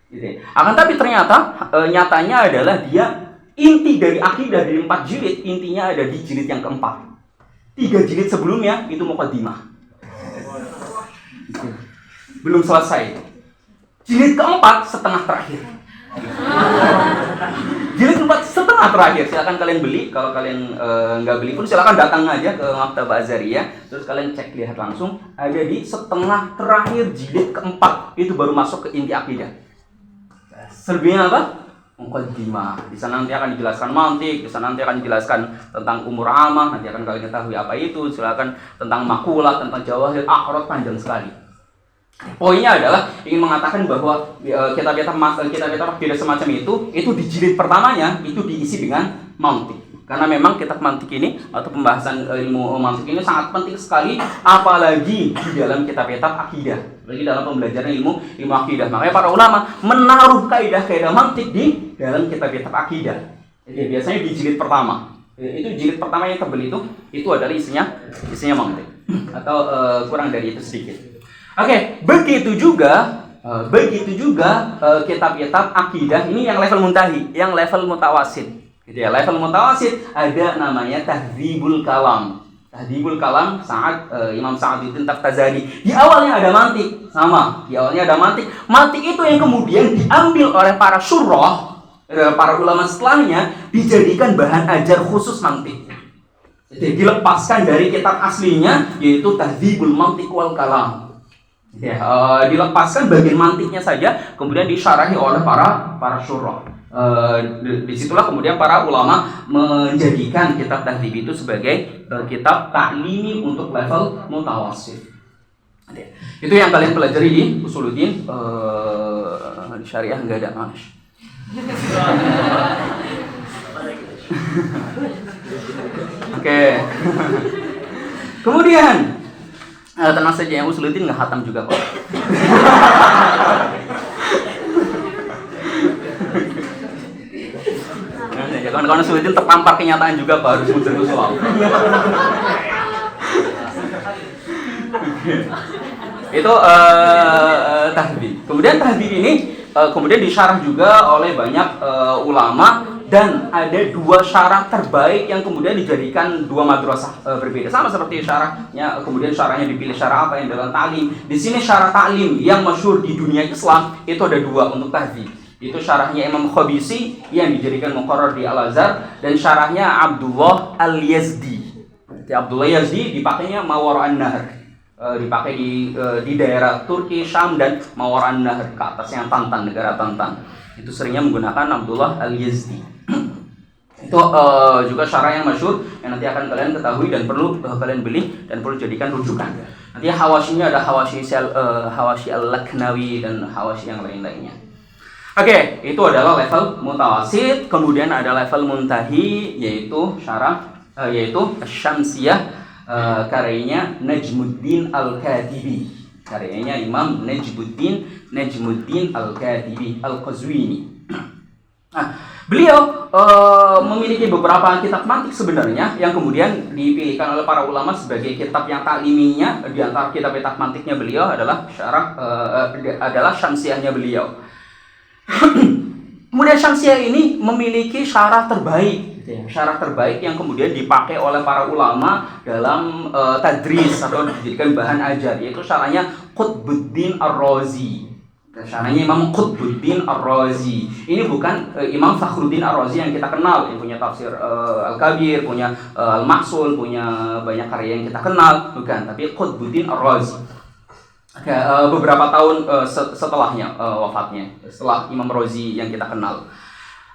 Gitu ya. Akan tapi ternyata nyatanya adalah dia inti dari akidah dari 4 jilid, intinya ada di jilid yang keempat. 3 jilid sebelumnya itu muqaddimah. Belum selesai. Jilid keempat setengah terakhir. Jilid keempat setengah terakhir. Silakan kalian beli. Kalau kalian nggak beli pun silakan datang aja ke Maktabah Azhariyah. Terus kalian cek lihat langsung. Ada di setengah terakhir jilid keempat. Itu baru masuk ke inti akidah. Selebihnya apa? Muqaddimah. Di sana nanti akan dijelaskan mantik, di sana nanti akan dijelaskan tentang umur amah, nanti akan kalian ketahui apa itu, silakan tentang makulah, tentang jawahir, akhrot, panjang sekali. Poinnya adalah ingin mengatakan bahwa kitab-kitab akidah semacam itu di jilid pertamanya itu diisi dengan mantik. Karena memang kitab mantik ini atau pembahasan ilmu mantik ini sangat penting sekali, apalagi di dalam kitab-kitab akidah, lagi dalam pembelajaran ilmu akidah. Makanya para ulama menaruh kaidah-kaidah mantik di dalam kitab-kitab akidah. Jadi biasanya di jilid pertama. Itu jilid pertama yang tebal itu adalah isinya mantik atau kurang dari itu sedikit. Oke, begitu juga kitab-kitab akidah ini yang level muntahi, yang level mutawasid. Gitu ya, level mutawasid ada namanya Tahdzibul Kalam. Tahdzibul Kalam Imam Sa'aduddin Taftazani. Di awalnya ada mantik, sama. Di awalnya ada mantik. Mantik itu yang kemudian diambil oleh para syurrah, para ulama setelahnya, dijadikan bahan ajar khusus mantik. Jadi dilepaskan dari kitab aslinya yaitu Tahdzibul Mantiq wal Kalam. Ya, dilepaskan bagian mantiknya saja, kemudian disyarahi oleh para syurrah. Disitulah kemudian para ulama menjadikan kitab Tahdzib itu sebagai kitab ta'limi untuk level mutawassit. Itu yang kalian pelajari di Usuluddin. Di syariah nggak ada mas. Oke. Kemudian tenang saja, yang Usuluddin nggak khatam juga kok. Kawan-kawan Usuluddin tertampar kenyataan juga Pak, harus muncul usul. Itu tahdzib. Kemudian tahdzib ini kemudian disyarah juga oleh banyak ulama, dan ada 2 syarah terbaik yang kemudian dijadikan 2 madrasah berbeda. Sama seperti syarahnya, kemudian syarahnya dipilih syarah apa yang dalam ta'lim. Di sini syarah ta'lim yang masyhur di dunia Islam itu ada 2 untuk tahdzib. Itu syarahnya Imam Khabisi yang dijadikan muqarrar di Al-Azhar, dan syarahnya Abdullah Al-Yazdi. Abdullah Yazdi dipakainya Mawara'an Nahr. Dipakai di daerah Turki, Syam, dan Mawara'an Nahr, ke atasnya Tantan, negara Tantan. Itu seringnya menggunakan Abdullah Al-Yazdi. Itu juga syarah yang masyhur yang nanti akan kalian ketahui dan perlu kalian beli dan perlu jadikan rujukan. Nanti hawasyinya ada hawashi al-Laknawi dan hawashi yang lain-lainnya. Oke, itu adalah level mutawasit. Kemudian ada level muntahi, yaitu syarah yaitu Syamsiyah, karyanya Najmuddin Al-Katibi. Karyanya Imam Najmuddin Al-Katibi Al-Qazwini. Nah, beliau memiliki beberapa kitab mantik sebenarnya yang kemudian dipilihkan oleh para ulama sebagai kitab yang takliminya. Di antara kitab-kitab mantiknya beliau adalah adalah Syamsiyahnya beliau. Kemudian Syamsiyah ini memiliki syarah terbaik, syarah terbaik yang kemudian dipakai oleh para ulama dalam tadris atau dijadikan bahan ajar, yaitu syarahnya Qutbuddin Ar-Razi. Syarahnya Imam Qutbuddin Ar-Razi. Ini bukan Imam Fakhruddin Ar-Razi yang kita kenal, yang punya tafsir Al-Kabir, punya Al-Mahsul, punya banyak karya yang kita kenal, bukan. Tapi Qutbuddin Ar-Razi. Beberapa tahun setelahnya wafatnya, setelah Imam Razi yang kita kenal.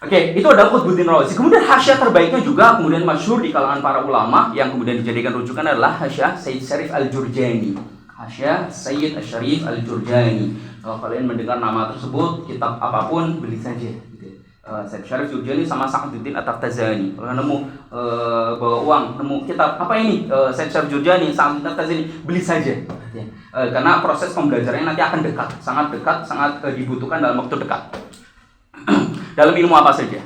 Itu adalah Qutbuddin Razi. Kemudian hasyiah terbaiknya juga kemudian masyhur di kalangan para ulama yang kemudian dijadikan rujukan adalah hasyiah Sayyid Syarif Al-Jurjani. Hasyiah Sayyid Syarif Al-Jurjani. Kalau kalian mendengar nama tersebut, kitab apapun beli saja. Sayyid Syarif Al-Jurjani sama Sa'duddin At-Taftazani. Kalau nemu bawa uang, nemu kitab apa ini? Sayyid Syarif Al-Jurjani, Sa'duddin At-Taftazani, beli saja. Karena proses pembelajarannya nanti akan dekat, sangat dibutuhkan dalam waktu dekat. Dalam ilmu apa saja.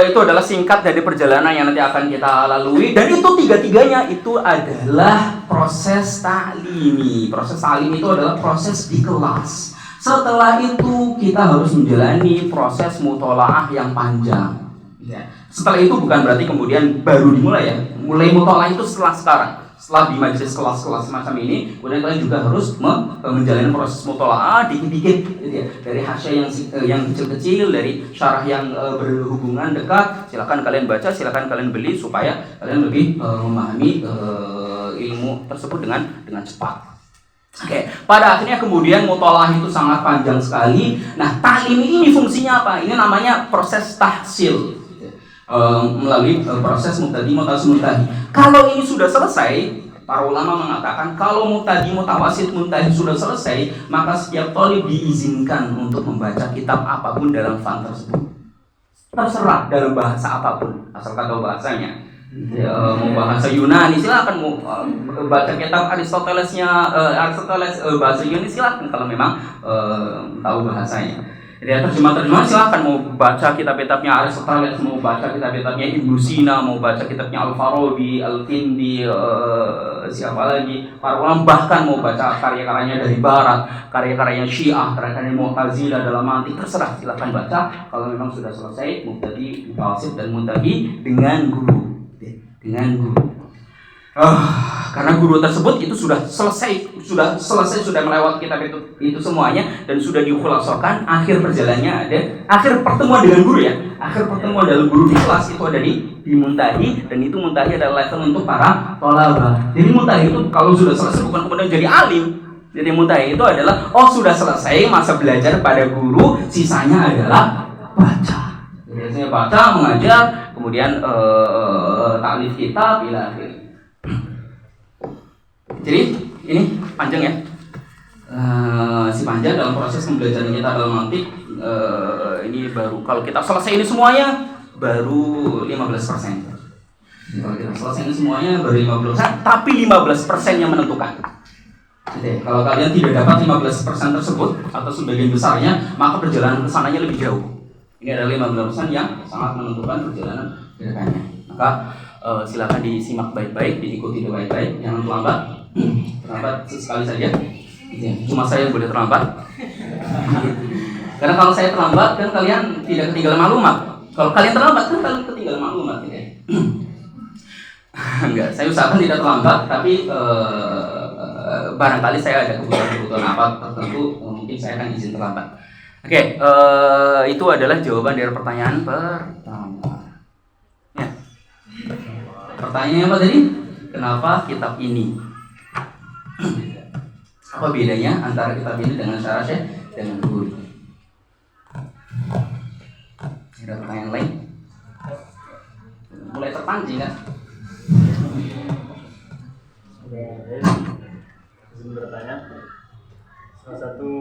Itu adalah singkat dari perjalanan yang nanti akan kita lalui, dan itu tiga-tiganya itu adalah proses taklimi. Proses taklim itu adalah proses di kelas. Setelah itu kita harus menjalani proses mutolaah yang panjang. Setelah itu bukan berarti kemudian baru dimulai ya. Mulai mutolaah itu setelah sekarang. Setelah di majelis kelas-kelas semacam ini, kemudian kalian juga harus menjalani proses mutolaah dikit-dikit, gitu ya. Dari hasyiah yang kecil-kecil, dari syarah yang berhubungan dekat, silakan kalian baca, silakan kalian beli supaya kalian lebih memahami ilmu tersebut dengan cepat. Pada akhirnya kemudian mutolaah itu sangat panjang sekali. Nah, taklim ini fungsinya apa? Ini namanya proses tahsil. Melalui proses mubtadi, mutawasit, muntahi. Kalau ini sudah selesai, para ulama mengatakan kalau mubtadi, mutawasit, muntahi sudah selesai, maka setiap thalib diizinkan untuk membaca kitab apapun dalam fan tersebut. Terserah dalam bahasa apapun, asalkan tahu bahasanya. Mau bahasa Yunani silakan, mau baca kitab Aristoteles bahasa Yunani silakan kalau memang tahu bahasanya. Jadi terjemahan silakan, mau baca kitab-kitabnya Aristoteles, mau baca kitab-kitabnya Ibnu Sina, mau baca kitabnya Al-Farabi, Al-Kindi, siapa lagi, para ulama, bahkan mau baca karya-karyanya dari Barat, karya-karyanya Syiah, karya-karyanya Mu'tazilah dalam mantik, terserah silakan baca kalau memang sudah selesai mubtadi, mutawasit dan muntahi dengan guru. Karena guru tersebut itu sudah melewati kitab itu semuanya dan sudah dikhulasakan. Akhir perjalanannya ada, akhir pertemuan dengan guru ya, akhir pertemuan dalam guru di kelas itu ada di muntahi, dan itu muntahi adalah level untuk para thalabah. Jadi muntahi itu kalau sudah selesai bukan kemudian jadi alim. Jadi muntahi itu adalah sudah selesai masa belajar pada guru, sisanya adalah baca. Biasanya baca, mengajar, kemudian taklif kitab ila akhir. Jadi ini panjang ya, si panjang dalam proses pembelajaran kita dalam mantik. Ini baru kalau kita selesai ini semuanya baru 15%. Kalau kita selesai ini semuanya baru 15%, tapi 15% yang menentukan. Jadi kalau kalian tidak dapat 15% tersebut atau sebagian besarnya, maka perjalanan kesananya lebih jauh. Ini adalah 15% yang sangat menentukan perjalanan kedepannya. Maka silakan disimak baik-baik, diikuti baik-baik, jangan terlambat sesekali saja. Cuma saya boleh terlambat. Karena kalau saya terlambat kan kalian tidak ketinggalan maklumat. Kalau kalian terlambat kan kalian ketinggalan maklumat, gitu ya. Enggak, saya usahakan tidak terlambat, tapi barangkali saya ada kebutuhan apa tertentu, mungkin saya akan izin terlambat. Itu adalah jawaban dari pertanyaan pertama. Ya. Pertanyaannya apa tadi? Kenapa kitab ini? Apa bedanya antara kitab ini dengan syarah Syekh dengan guru? Ada pertanyaan lain? terpancing kan. Izin bertanya, salah satu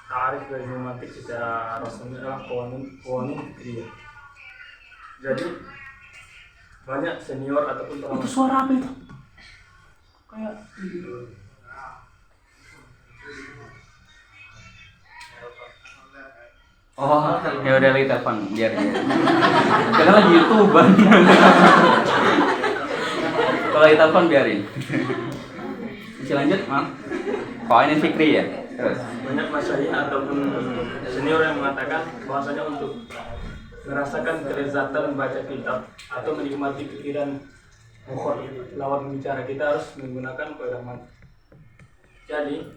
tarif dari romantik secara resmi adalah qawanun fikriyah. Jadi banyak senior ataupun Itu suara apa itu? Kayak oh, ya udah lagi telepon biar dia. Karena lagi YouTuber. Kalau lagi telepon biarin. Bisa lanjut, maaf. Kok ini Fikri ya? Terus. banyak masyayikh ataupun senior yang mengatakan bahwasanya untuk merasakan kelezatan membaca kitab atau menikmati pikiran lawan bicara kita harus menggunakan keiraman. Jadi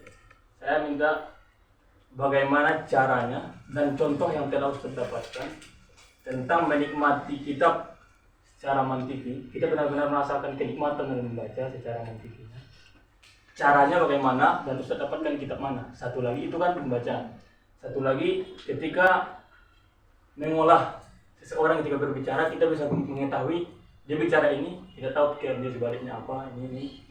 saya minta bagaimana caranya dan contoh yang telah Ustaz dapatkan tentang menikmati kitab secara mantiki. Kita benar-benar merasakan kenikmatan dalam membaca secara mantikinya. Caranya bagaimana dan Ustaz dapatkan kitab mana? Satu lagi itu kan pembacaan. Satu lagi ketika mengolah seseorang ketika berbicara, kita bisa mengetahui dia bicara ini, kita tahu pikiran dia sebaliknya apa, ini.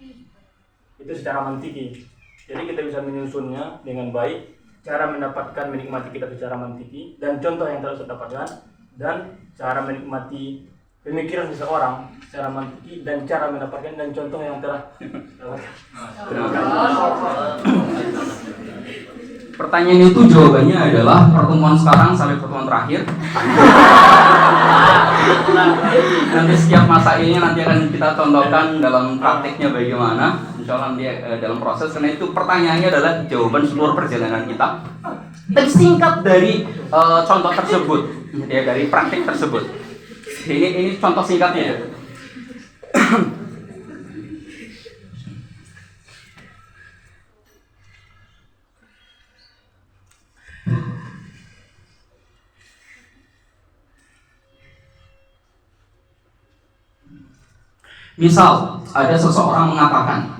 Itu secara mantiki. Jadi kita bisa menyusunnya dengan baik, cara mendapatkan menikmati kitab secara mantiki dan contoh yang telah Ustaz dapatkan dan cara menikmati pemikiran seseorang secara mantiki dan cara mendapatkan dan contoh yang telah Pertanyaan itu jawabannya adalah pertemuan sekarang sampai pertemuan terakhir. Nanti setiap masailnya nanti akan kita contohkan dalam praktiknya bagaimana. Insya Allah dia dalam proses. Karena itu pertanyaannya adalah jawaban seluruh perjalanan kita. Dan singkat dari contoh tersebut, ya, dari praktik tersebut. Ini contoh singkatnya ya. Misal ada seseorang mengatakan,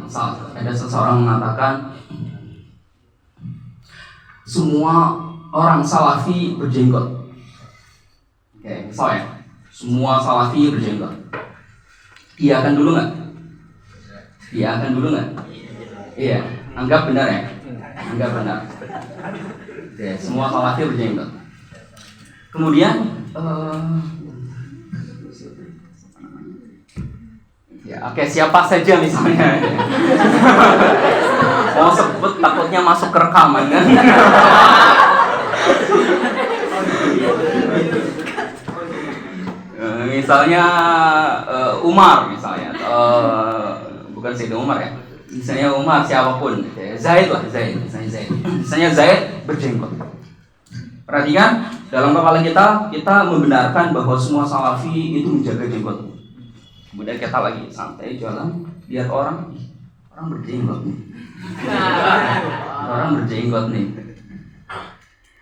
semua orang salafi berjenggot. Oke, misal ya, semua salafi berjenggot. Iakan dulu nggak? Iya, anggap benar ya. Oke, semua salafi berjenggot. Kemudian ya, oke, siapa saja misalnya. Mau sebut takutnya masuk ke rekaman kan. Misalnya Umar misalnya, bukan Sayyidina Umar ya. Misalnya Umar siapapun, Zaid. Misalnya Zaid berjenggot. Perhatikan, dalam kepala kita membenarkan bahwa semua salafi itu menjaga jenggot. Kemudian kita lagi santai jalan, lihat orang berjenggot nih.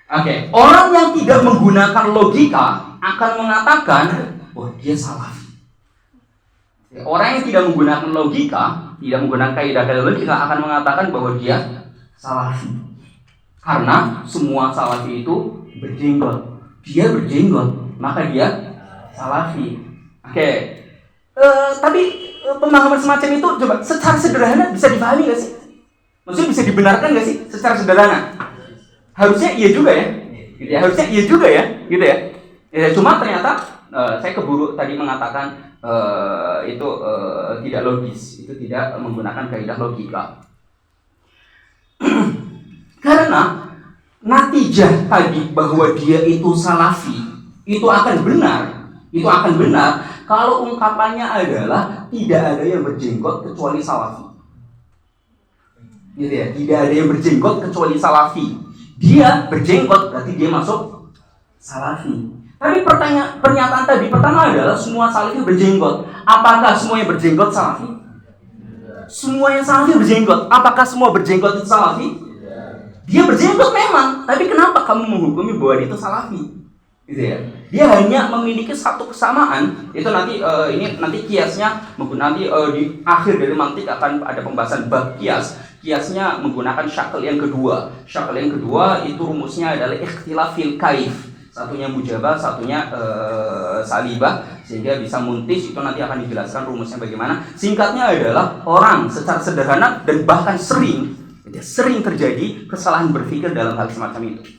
Oke, orang yang tidak menggunakan logika akan mengatakan, wah dia salafi. Orang yang tidak menggunakan logika, tidak menggunakan kaidah logika akan mengatakan bahwa dia salafi. Karena semua salafi itu berjenggot. Dia berjenggot, maka dia salafi. Oke. Tapi pemahaman semacam itu coba secara sederhana bisa dipahami nggak sih? Maksudnya bisa dibenarkan nggak sih secara sederhana? Harusnya iya juga ya, gitu ya. Harusnya iya juga ya, gitu ya. Cuma ternyata saya keburu tadi mengatakan itu tidak logis, itu tidak menggunakan kaidah logika. Karena natijah tadi bahwa dia itu salafi itu akan benar kalau ungkapannya adalah tidak ada yang berjenggot kecuali salafi. Gitu ya, tidak ada yang berjenggot kecuali salafi. Dia berjenggot berarti dia masuk salafi. Tapi pernyataan tadi pertama adalah semua salafi berjenggot. Apakah semua yang berjenggot salafi? Semua yang salafi berjenggot. Apakah semua berjenggot itu salafi? Dia berjenggot memang, tapi kenapa kamu menghukumi bahwa dia itu salafi? Gitu ya. Dia hanya memiliki satu kesamaan. Itu nanti nanti kiasnya nanti di akhir dari mantik akan ada pembahasan bab kias. Kiasnya menggunakan syakl yang kedua. Syakl yang kedua itu rumusnya adalah ikhtilaf fil kaif. satunya mujabah, satunya salibah, sehingga bisa muntis. Itu nanti akan dijelaskan rumusnya bagaimana. Singkatnya adalah orang secara sederhana dan bahkan sering terjadi kesalahan berpikir dalam hal semacam itu.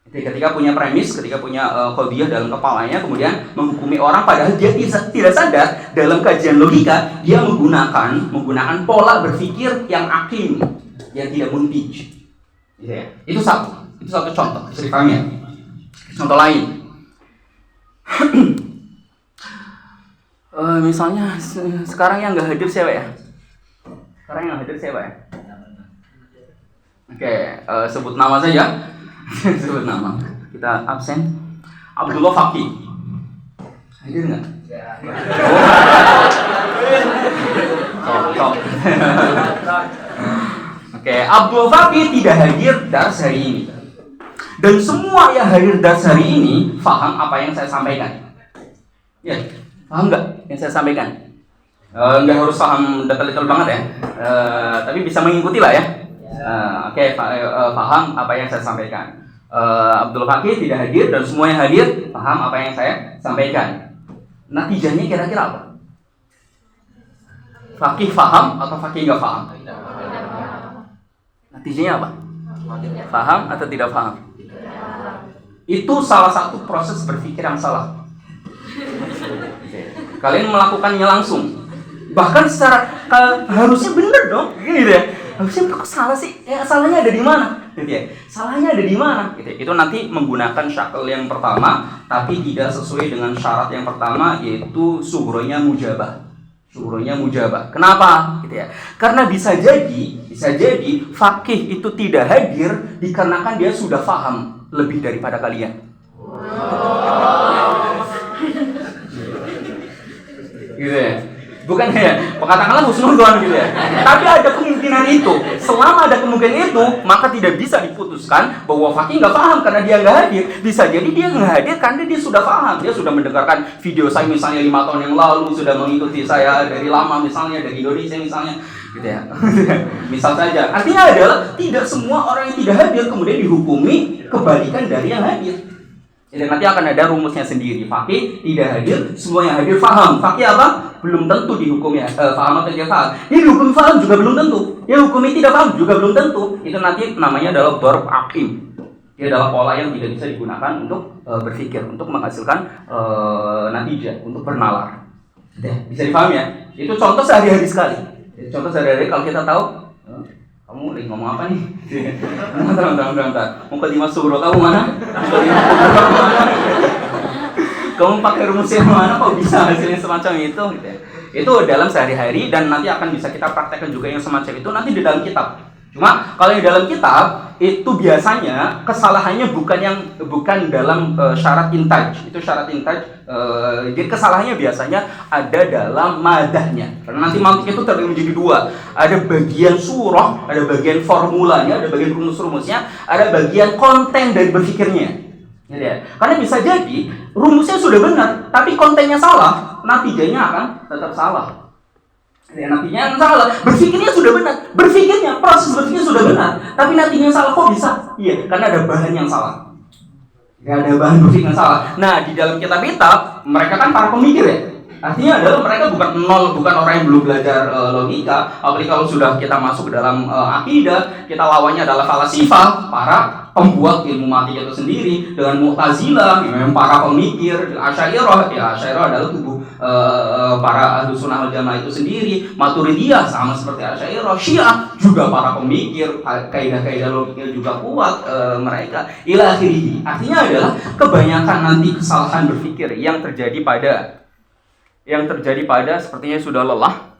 Jadi ketika punya premis, ketika punya qadhiyah dalam kepalanya, kemudian menghukumi orang padahal dia tidak sadar dalam kajian logika dia menggunakan pola berpikir yang akim, yang tidak muntij. Ya, itu satu contoh, bisa dipahami ya. Contoh lain, misalnya sekarang yang nggak hadir siapa ya? Sekarang yang hadir siapa ya? Oke, sebut nama saja. Sebut nama. Kita absen. Abdullah Faqih. Hadir nggak? Cocok. Oke, Abdul Faqih tidak hadir dars hari ini. Dan semua yang hadir dars hari ini paham apa yang saya sampaikan. Ya, paham nggak yang saya sampaikan? Nggak harus paham detail-detail banget ya, tapi bisa mengikuti lah ya. Oke, paham apa yang saya sampaikan. Abdul Faqih tidak hadir dan semua yang hadir paham apa yang saya sampaikan. Natijahnya kira-kira apa? Faqih paham atau Faqih nggak paham? Natijahnya apa? Paham atau tidak paham? Itu salah satu proses berpikir yang salah. Kalian melakukannya langsung. Bahkan secara harusnya benar dong, gitu ya. Harusnya kok salah sih? Salahnya ada di mana? Gitu ya. Salahnya ada di mana? Gitu. Itu nanti menggunakan syakl yang pertama, tapi tidak sesuai dengan syarat yang pertama, yaitu sughronya mujabah. Sughronya mujabah. Kenapa? Gitu ya. Karena bisa jadi faqih itu tidak hadir dikarenakan dia sudah paham lebih daripada kalian. Gitu ya. Bukan ya, katakanlah husnudzon gitu ya. Tapi ada kemungkinan itu. Selama ada kemungkinan itu, maka tidak bisa diputuskan bahwa faqih nggak paham karena dia nggak hadir. Bisa jadi dia nggak hadir karena dia sudah paham. Dia sudah mendengarkan video saya misalnya 5 tahun yang lalu, sudah mengikuti saya dari lama misalnya, dari Indonesia misalnya, gitu ya. Misal saja. Artinya adalah tidak semua orang yang tidak hadir kemudian dihukumi kebalikan dari yang hadir. Jadi nanti akan ada rumusnya sendiri. Faqih tidak hadir, semua yang hadir paham. Faqih apa? Belum tentu dihukumi paham atau tidak paham. Ini hukum paham juga belum tentu. Yang hukumi tidak paham juga belum tentu. Itu nanti namanya adalah dharb aqim. Dia adalah pola yang tidak bisa digunakan untuk berpikir, untuk menghasilkan natijah, untuk bernalar. Bisa dipahami ya? Itu contoh sehari-hari sekali. Contoh sehari-hari kalau kita tahu. Kamu lagi ngomong apa nih? Bentar. Mukadimah sughra kamu mana? Kamu pakai rumus yang mana? Kok bisa hasilnya semacam itu? Gitu ya. Itu dalam sehari-hari dan nanti akan bisa kita praktekkan juga yang semacam itu nanti di dalam kitab. Cuma kalau yang dalam kitab itu biasanya kesalahannya bukan dalam syarat intaj. Itu syarat intaj. Jadi kesalahannya biasanya ada dalam madahnya. Karena nanti mantik itu terbagi menjadi dua. Ada bagian surah, ada bagian formulanya, ada bagian rumus-rumusnya, ada bagian konten dari berpikirnya. Ya. Karena bisa jadi rumusnya sudah benar, tapi kontennya salah, natijahnya akan tetap salah. Ya, nantinya salah. Berpikirnya sudah benar, proses berpikirnya sudah benar, tapi nantinya salah. Kok bisa? Iya, karena ada bahan yang salah. Ya, ada bahan berpikir yang salah. Nah, di dalam kitab-kitab mereka kan para pemikir ya. Artinya adalah mereka bukan orang yang belum belajar logika. Apalagi kalau sudah kita masuk ke dalam akidah, kita lawannya adalah falasifah, para pembuat ilmu mantik itu sendiri, dengan Mu'tazilah, memang para pemikir, Asy'ariyah, ya Asy'ariyah adalah tubuh para Ahlus Sunnah wal Jamaah itu sendiri, Maturidiyah sama seperti Asy'ariyah, Syiah juga para pemikir, kaidah-kaidah logiknya juga kuat mereka. Ila akhirih. Artinya adalah kebanyakan nanti kesalahan berpikir yang terjadi pada sepertinya sudah lelah.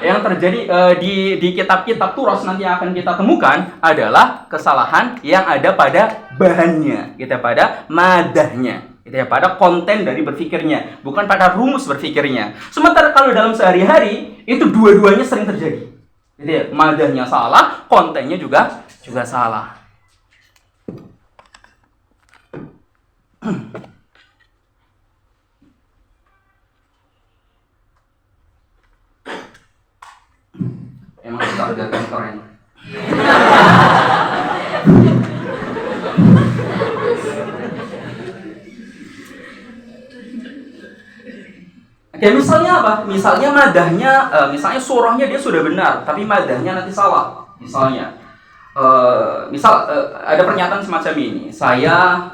Yang terjadi di kitab-kitab turas nanti akan kita temukan adalah kesalahan yang ada pada bahannya, pada madahnya, pada konten dari berpikirnya, bukan pada rumus berpikirnya. Sementara kalau dalam sehari-hari itu dua-duanya sering terjadi. Jadi madahnya salah, kontennya juga salah. Emang targetnya keren. Ya misalnya apa? Misalnya madahnya, misalnya surahnya dia sudah benar, tapi madahnya nanti salah. Misalnya, ada pernyataan semacam ini. Saya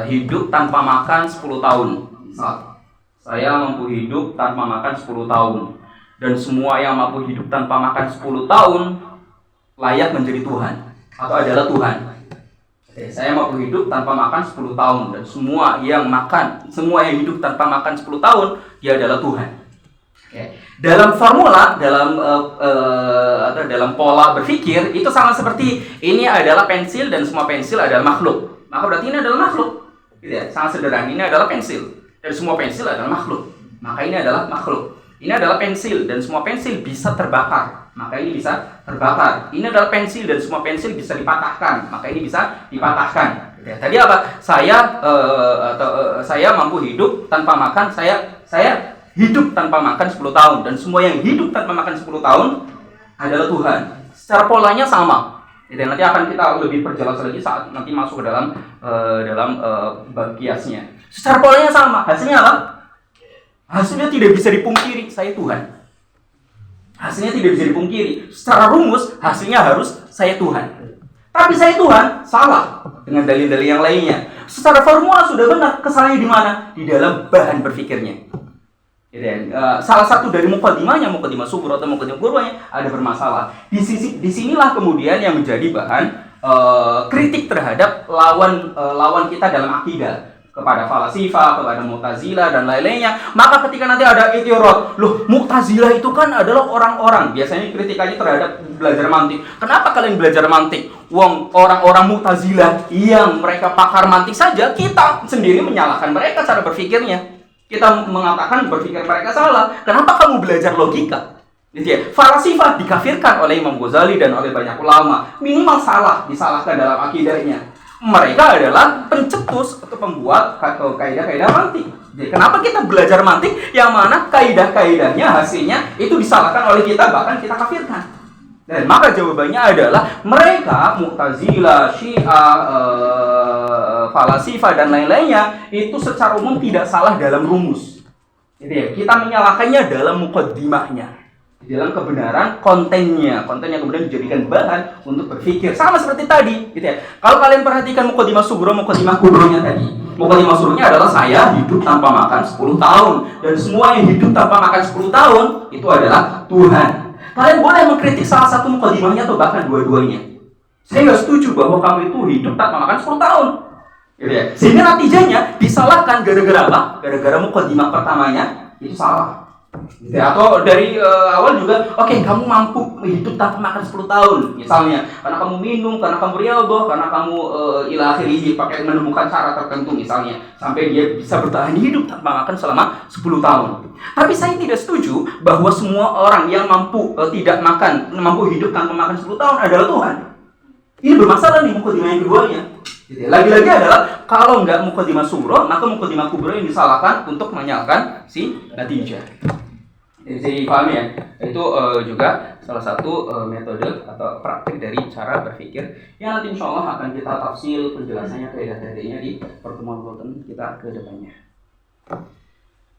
hidup tanpa makan 10 tahun. Misal, saya mampu hidup tanpa makan 10 tahun. Dan semua yang mampu hidup tanpa makan 10 tahun layak menjadi Tuhan atau adalah Tuhan. Saya mampu hidup tanpa makan 10 tahun dan semua yang hidup tanpa makan 10 tahun dia adalah Tuhan. Dalam formula, dalam pola berpikir itu sama seperti ini adalah pensil dan semua pensil adalah makhluk. Maka berarti ini adalah makhluk. Gitu ya, sangat sederhana. Ini adalah pensil dan semua pensil adalah makhluk. Maka ini adalah makhluk. Ini adalah pensil dan semua pensil bisa terbakar. Maka ini bisa terbakar. Ini adalah pensil dan semua pensil bisa dipatahkan. Maka ini bisa dipatahkan. Ya, tadi apa? Saya mampu hidup tanpa makan. Saya hidup tanpa makan 10 tahun dan semua yang hidup tanpa makan 10 tahun adalah Tuhan. Secara polanya sama. Dan nanti akan kita lebih perjelas lagi saat nanti masuk ke dalam bab kiasnya. Secara polanya sama. Hasilnya apa? Hasilnya tidak bisa dipungkiri, saya Tuhan. Hasilnya tidak bisa dipungkiri. Secara rumus, hasilnya harus saya Tuhan. Tapi saya Tuhan, salah dengan dalil-dalil yang lainnya. Secara formula sudah benar, kesalahannya di mana? Di dalam bahan berpikirnya. Dan salah satu dari mukadimah sughra atau mukadimah kubranya ada bermasalah. Disinilah kemudian yang menjadi bahan kritik terhadap lawan kita dalam akidah. Kepada falasifah, kepada Mu'tazilah dan lain-lainnya. Maka ketika nanti ada itirat, loh Mu'tazilah itu kan adalah orang-orang. Biasanya kritikannya terhadap belajar mantik. Kenapa kalian belajar mantik? Wong orang-orang Mu'tazilah yang mereka pakar mantik saja, kita sendiri menyalahkan mereka cara berpikirnya. Kita mengatakan berpikir mereka salah. Kenapa kamu belajar logika? Gitu ya. Falasifah dikafirkan oleh Imam Ghazali dan oleh banyak ulama. Minimal salah, disalahkan dalam akidahnya. Mereka adalah pencetus atau pembuat kaidah-kaidah mantik. Jadi kenapa kita belajar mantik yang mana kaidah-kaidahnya hasilnya itu disalahkan oleh kita, bahkan kita kafirkan? Dan maka jawabannya adalah mereka Mu'tazilah, Syiah, falasifah dan lain-lainnya itu secara umum tidak salah dalam rumus. Jadi ya, kita menyalahkannya dalam muqaddimahnya. Di dalam kebenaran konten yang kemudian dijadikan bahan untuk berpikir sama seperti tadi, gitu ya. Kalau kalian perhatikan mukadimah sughra, mukadimah kubranya tadi, mukadimah sughra adalah saya hidup tanpa makan 10 tahun dan semua yang hidup tanpa makan 10 tahun itu adalah Tuhan. Kalian boleh mengkritik salah satu mukadimahnya atau bahkan dua-duanya. Saya nggak setuju bahwa kamu itu hidup tanpa makan 10 tahun. Gitu ya. Sehingga natijanya disalahkan gara-gara apa? Gara-gara mukadimah pertamanya itu salah. Ya, atau dari awal juga, oke, kamu mampu hidup tanpa makan 10 tahun misalnya, karena kamu minum, karena kamu riyadhah, karena kamu ila akhirih pakai menemukan cara tertentu misalnya, sampai dia bisa bertahan hidup tanpa makan selama 10 tahun. Tapi saya tidak setuju bahwa semua orang yang mampu hidup tanpa makan 10 tahun adalah Tuhan. Ini bermasalah nih mukadimah yang keduanya. Lagi-lagi adalah kalau nggak mukadimah sughra, maka mukadimah kubra yang disalahkan untuk menyalahkan si natijah. Jadi dipahami ya, itu juga salah satu metode atau praktik dari cara berpikir yang nanti insya Allah akan kita tafsil penjelasannya kaidah-kaidahnya di pertemuan kita ke depannya.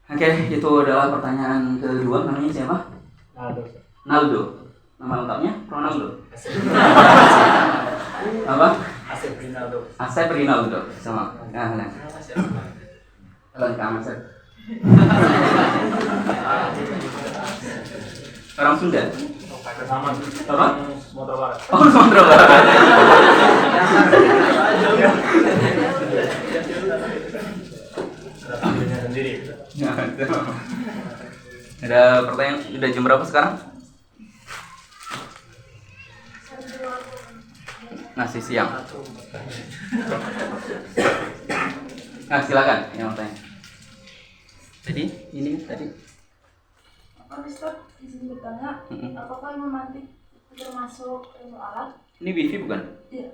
Oke, itu adalah pertanyaan kedua. Namanya siapa? Naldo. Nama lengkapnya Ronaldo. Apa? Asep Rinaldo. Asep Rinaldo. Sama. Nah. Lengkap Asep. Orang Sunda. Sama. Apa? Sumatera Barat. Oh, Sumatera Barat. Sendiri. Ada pertanyaan, udah jam berapa sekarang? Masih siang. Nah, silakan yang mau tanya. Tadi Pak Ustaz, izin bertanya, apakah ilmu mantik termasuk ilmu alat? ini wifi bukan? Iya.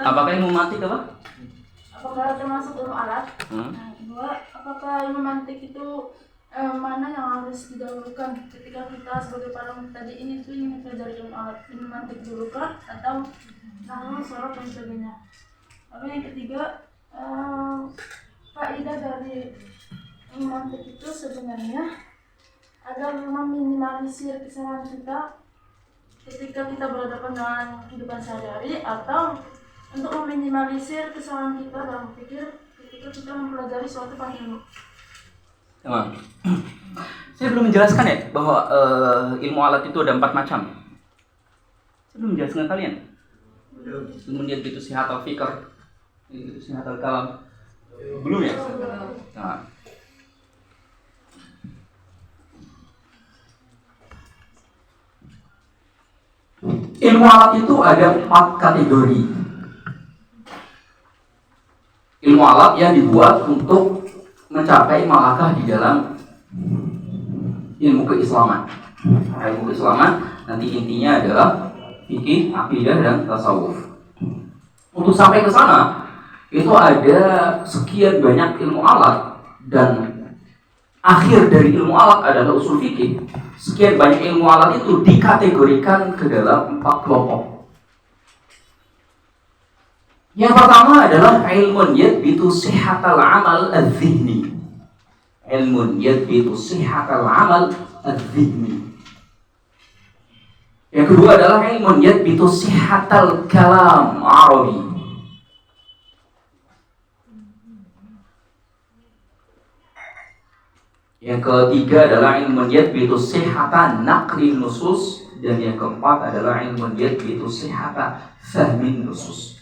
Apakah ilmu mantik apa? Apakah termasuk ilmu alat? Hmm? Nah, kedua, apakah ilmu mantik itu mana yang harus didahulukan ketika kita sebagai para tadi ini tuh ingin belajar ilmu alat, ilmu mantik dulu kah atau nahwu, sorot dan sebagainya? Lalu yang ketiga, faedah dari memantik itu sebenarnya agar meminimalisir kesalahan kita ketika kita berhadapan dengan kehidupan sehari-hari, atau untuk meminimalisir kesalahan kita dalam pikir ketika kita mempelajari suatu ilmu. Teman, saya belum menjelaskan ya bahwa ilmu alat itu ada 4 macam. Saya belum menjelaskan kalian. Kemudian itu sihat al-fikr, itu sihat al-kalam. Belum ya? Nah. Ilmu alat itu ada 4 kategori. Ilmu alat yang dibuat untuk mencapai malakah di dalam ilmu keislaman. Ilmu keislaman nanti intinya adalah fikih, akidah, dan tasawuf. Untuk sampai ke sana itu ada sekian banyak ilmu alat, dan akhir dari ilmu alat adalah usul fikih. Sekian banyak ilmu alat itu dikategorikan ke dalam 4 kelompok. Yang pertama adalah ilmun yadbitu sihhatal amal adz-dzihni. Ilmun yadbitu sihhatal amal adz-dzihni. Yang kedua adalah ilmun yadbitu sihhatal kalam arabi. Yang ketiga adalah ilmu yadbitu sihhata naqlin nusus, dan yang keempat adalah ilmu yadbitu sihhata fahmin nusus.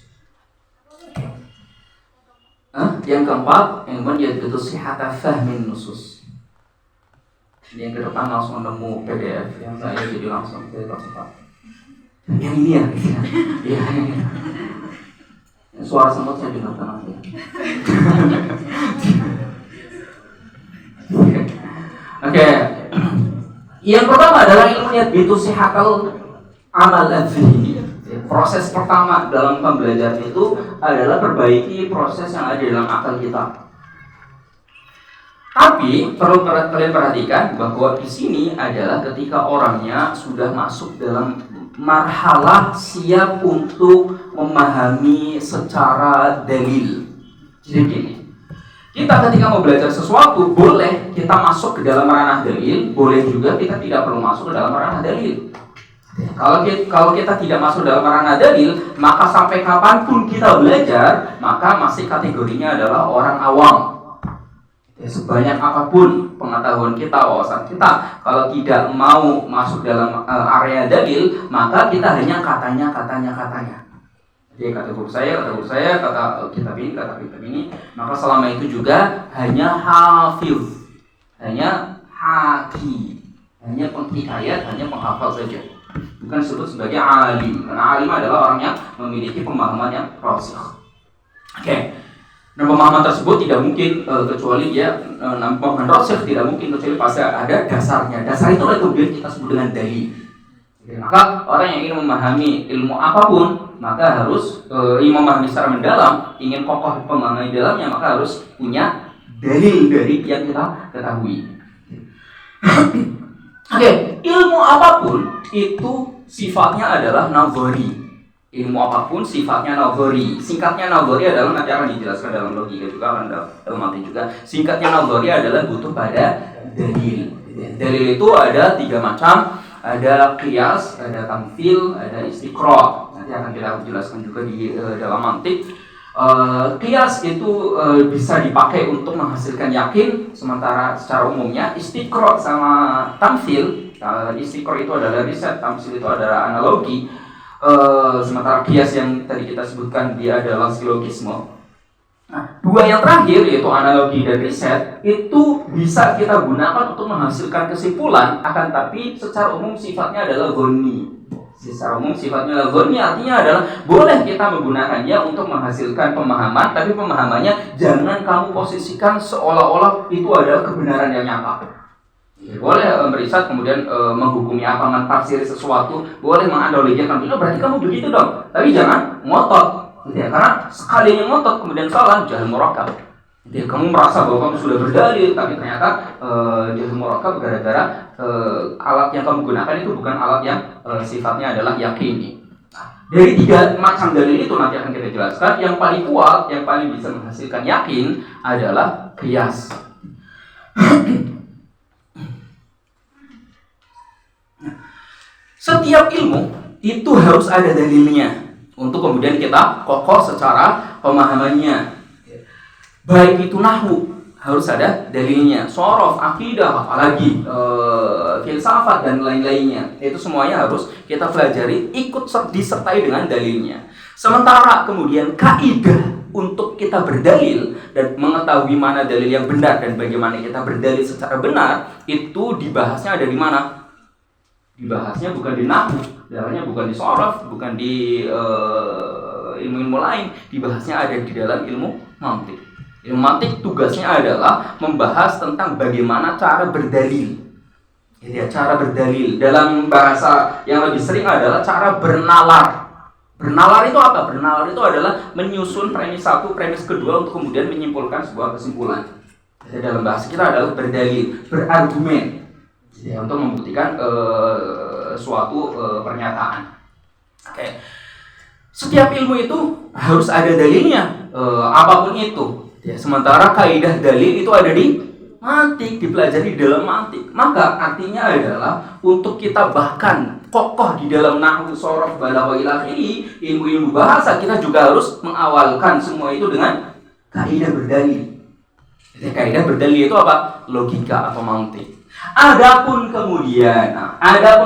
Yang keempat ilmu yadbitu sihhata fahmin nusus. Yang ke depan langsung nemu PDF yang saya jadi langsung ke tempat. Yang ini ya. Iya. Suara semut saya dengar tenang ya. Oke. Yang pertama adalah ilmu yadbitu sihhatal amal adz-dzihni. Proses pertama dalam pembelajaran itu adalah perbaiki proses yang ada dalam akal kita. Tapi perlu kalian perhatikan bahwa di sini adalah ketika orangnya sudah masuk dalam marhalah siap untuk memahami secara dalil. Jadi gini, kita ketika mau belajar sesuatu, boleh kita masuk ke dalam ranah dalil, boleh juga kita tidak perlu masuk ke dalam ranah dalil. Kalau kita tidak masuk dalam ranah dalil, maka sampai kapanpun kita belajar, maka masih kategorinya adalah orang awam. Sebanyak apapun pengetahuan kita, wawasan kita, kalau tidak mau masuk dalam area dalil, maka kita hanya katanya. Jadi kata guru saya, kata kitab ini, maka selama itu juga hanya hafiz, hanya haki, hanya penghikayat, hanya penghafal saja. Bukan disebut sebagai alim, karena alim adalah orang yang memiliki pemahaman yang rasikh. Oke. Dan pemahaman tersebut tidak mungkin kecuali dia pemahaman rasikh, tidak mungkin kecuali pasti ada dasarnya. Dasar itu kemudian kita sebut dengan dalil. Maka orang yang ingin memahami ilmu apapun, maka harus ingin memahami secara mendalam, ingin kokoh pemahaman di dalamnya, maka harus punya dalil dari yang kita ketahui. Oke, ilmu apapun itu sifatnya adalah nazari. Ilmu apapun sifatnya nazari. Singkatnya nazari adalah nanti akan dijelaskan dalam logika juga, akan dalam materi juga. Singkatnya nazari adalah butuh pada dalil. Dalil itu ada 3 macam. Ada qiyas, ada tamthil, ada istiqra'. Nanti akan kita jelaskan juga di dalam mantik. Qiyas itu bisa dipakai untuk menghasilkan yakin, sementara secara umumnya istiqra' sama tamthil, istiqra' itu adalah riset, tamthil itu adalah analogi, sementara qiyas yang tadi kita sebutkan dia adalah silogisme. Nah, 2 yang terakhir yaitu analogi dan riset itu bisa kita gunakan untuk menghasilkan kesimpulan, akan tapi secara umum sifatnya adalah ghonni. Secara umum sifatnya adalah ghonni, artinya adalah boleh kita menggunakannya untuk menghasilkan pemahaman, tapi pemahamannya jangan kamu posisikan seolah-olah itu adalah kebenaran yang nyata. Boleh meriset kemudian menghukumi apa, mentafsiri sesuatu, boleh menganalogikan itu berarti kamu begitu dong, tapi jangan ngotot. Ya, karena sekali yang ngotot kemudian salah, jahil murakkab. Ya, kamu merasa bahwa kamu sudah berdalil, tapi ternyata jahil murakkab gara-gara alat yang kamu gunakan itu bukan alat yang sifatnya adalah yakini. Nah, Dari 3 macam dalil itu nanti akan kita jelaskan. Yang paling kuat, yang paling bisa menghasilkan yakin adalah qiyas. Setiap ilmu itu harus ada dalilnya untuk kemudian kita kokoh secara pemahamannya. Baik itu nahwu harus ada dalilnya, shorof, akidah, apalagi filsafat dan lain-lainnya. Itu semuanya harus kita pelajari, ikut disertai dengan dalilnya. Sementara kemudian kaidah untuk kita berdalil dan mengetahui mana dalil yang benar dan bagaimana kita berdalil secara benar, itu dibahasnya ada di mana? Dibahasnya bukan di nahwu, dibahasnya bukan di shorof, bukan di ilmu-ilmu lain, dibahasnya ada di dalam ilmu mantik. Ilmu mantik tugasnya adalah membahas tentang bagaimana cara berdalil. Ya, cara berdalil dalam bahasa yang lebih sering adalah cara bernalar. Bernalar itu apa? Bernalar itu adalah menyusun premis satu, premis kedua untuk kemudian menyimpulkan sebuah kesimpulan. Jadi dalam bahasa kita adalah berdalil, berargumen, ya, untuk membuktikan suatu pernyataan. Oke. Setiap ilmu itu harus ada dalilnya, apapun itu. Ya, sementara kaidah dalil itu ada di mantik, dipelajari di dalam mantik. Maka artinya adalah untuk kita bahkan kokoh di dalam nahwu, shorof, balaghah ila akhirih, ilmu-ilmu bahasa, kita juga harus mengawalkan semua itu dengan kaidah berdalil. Jadi kaidah berdalil itu apa? Logika atau mantik. Adapun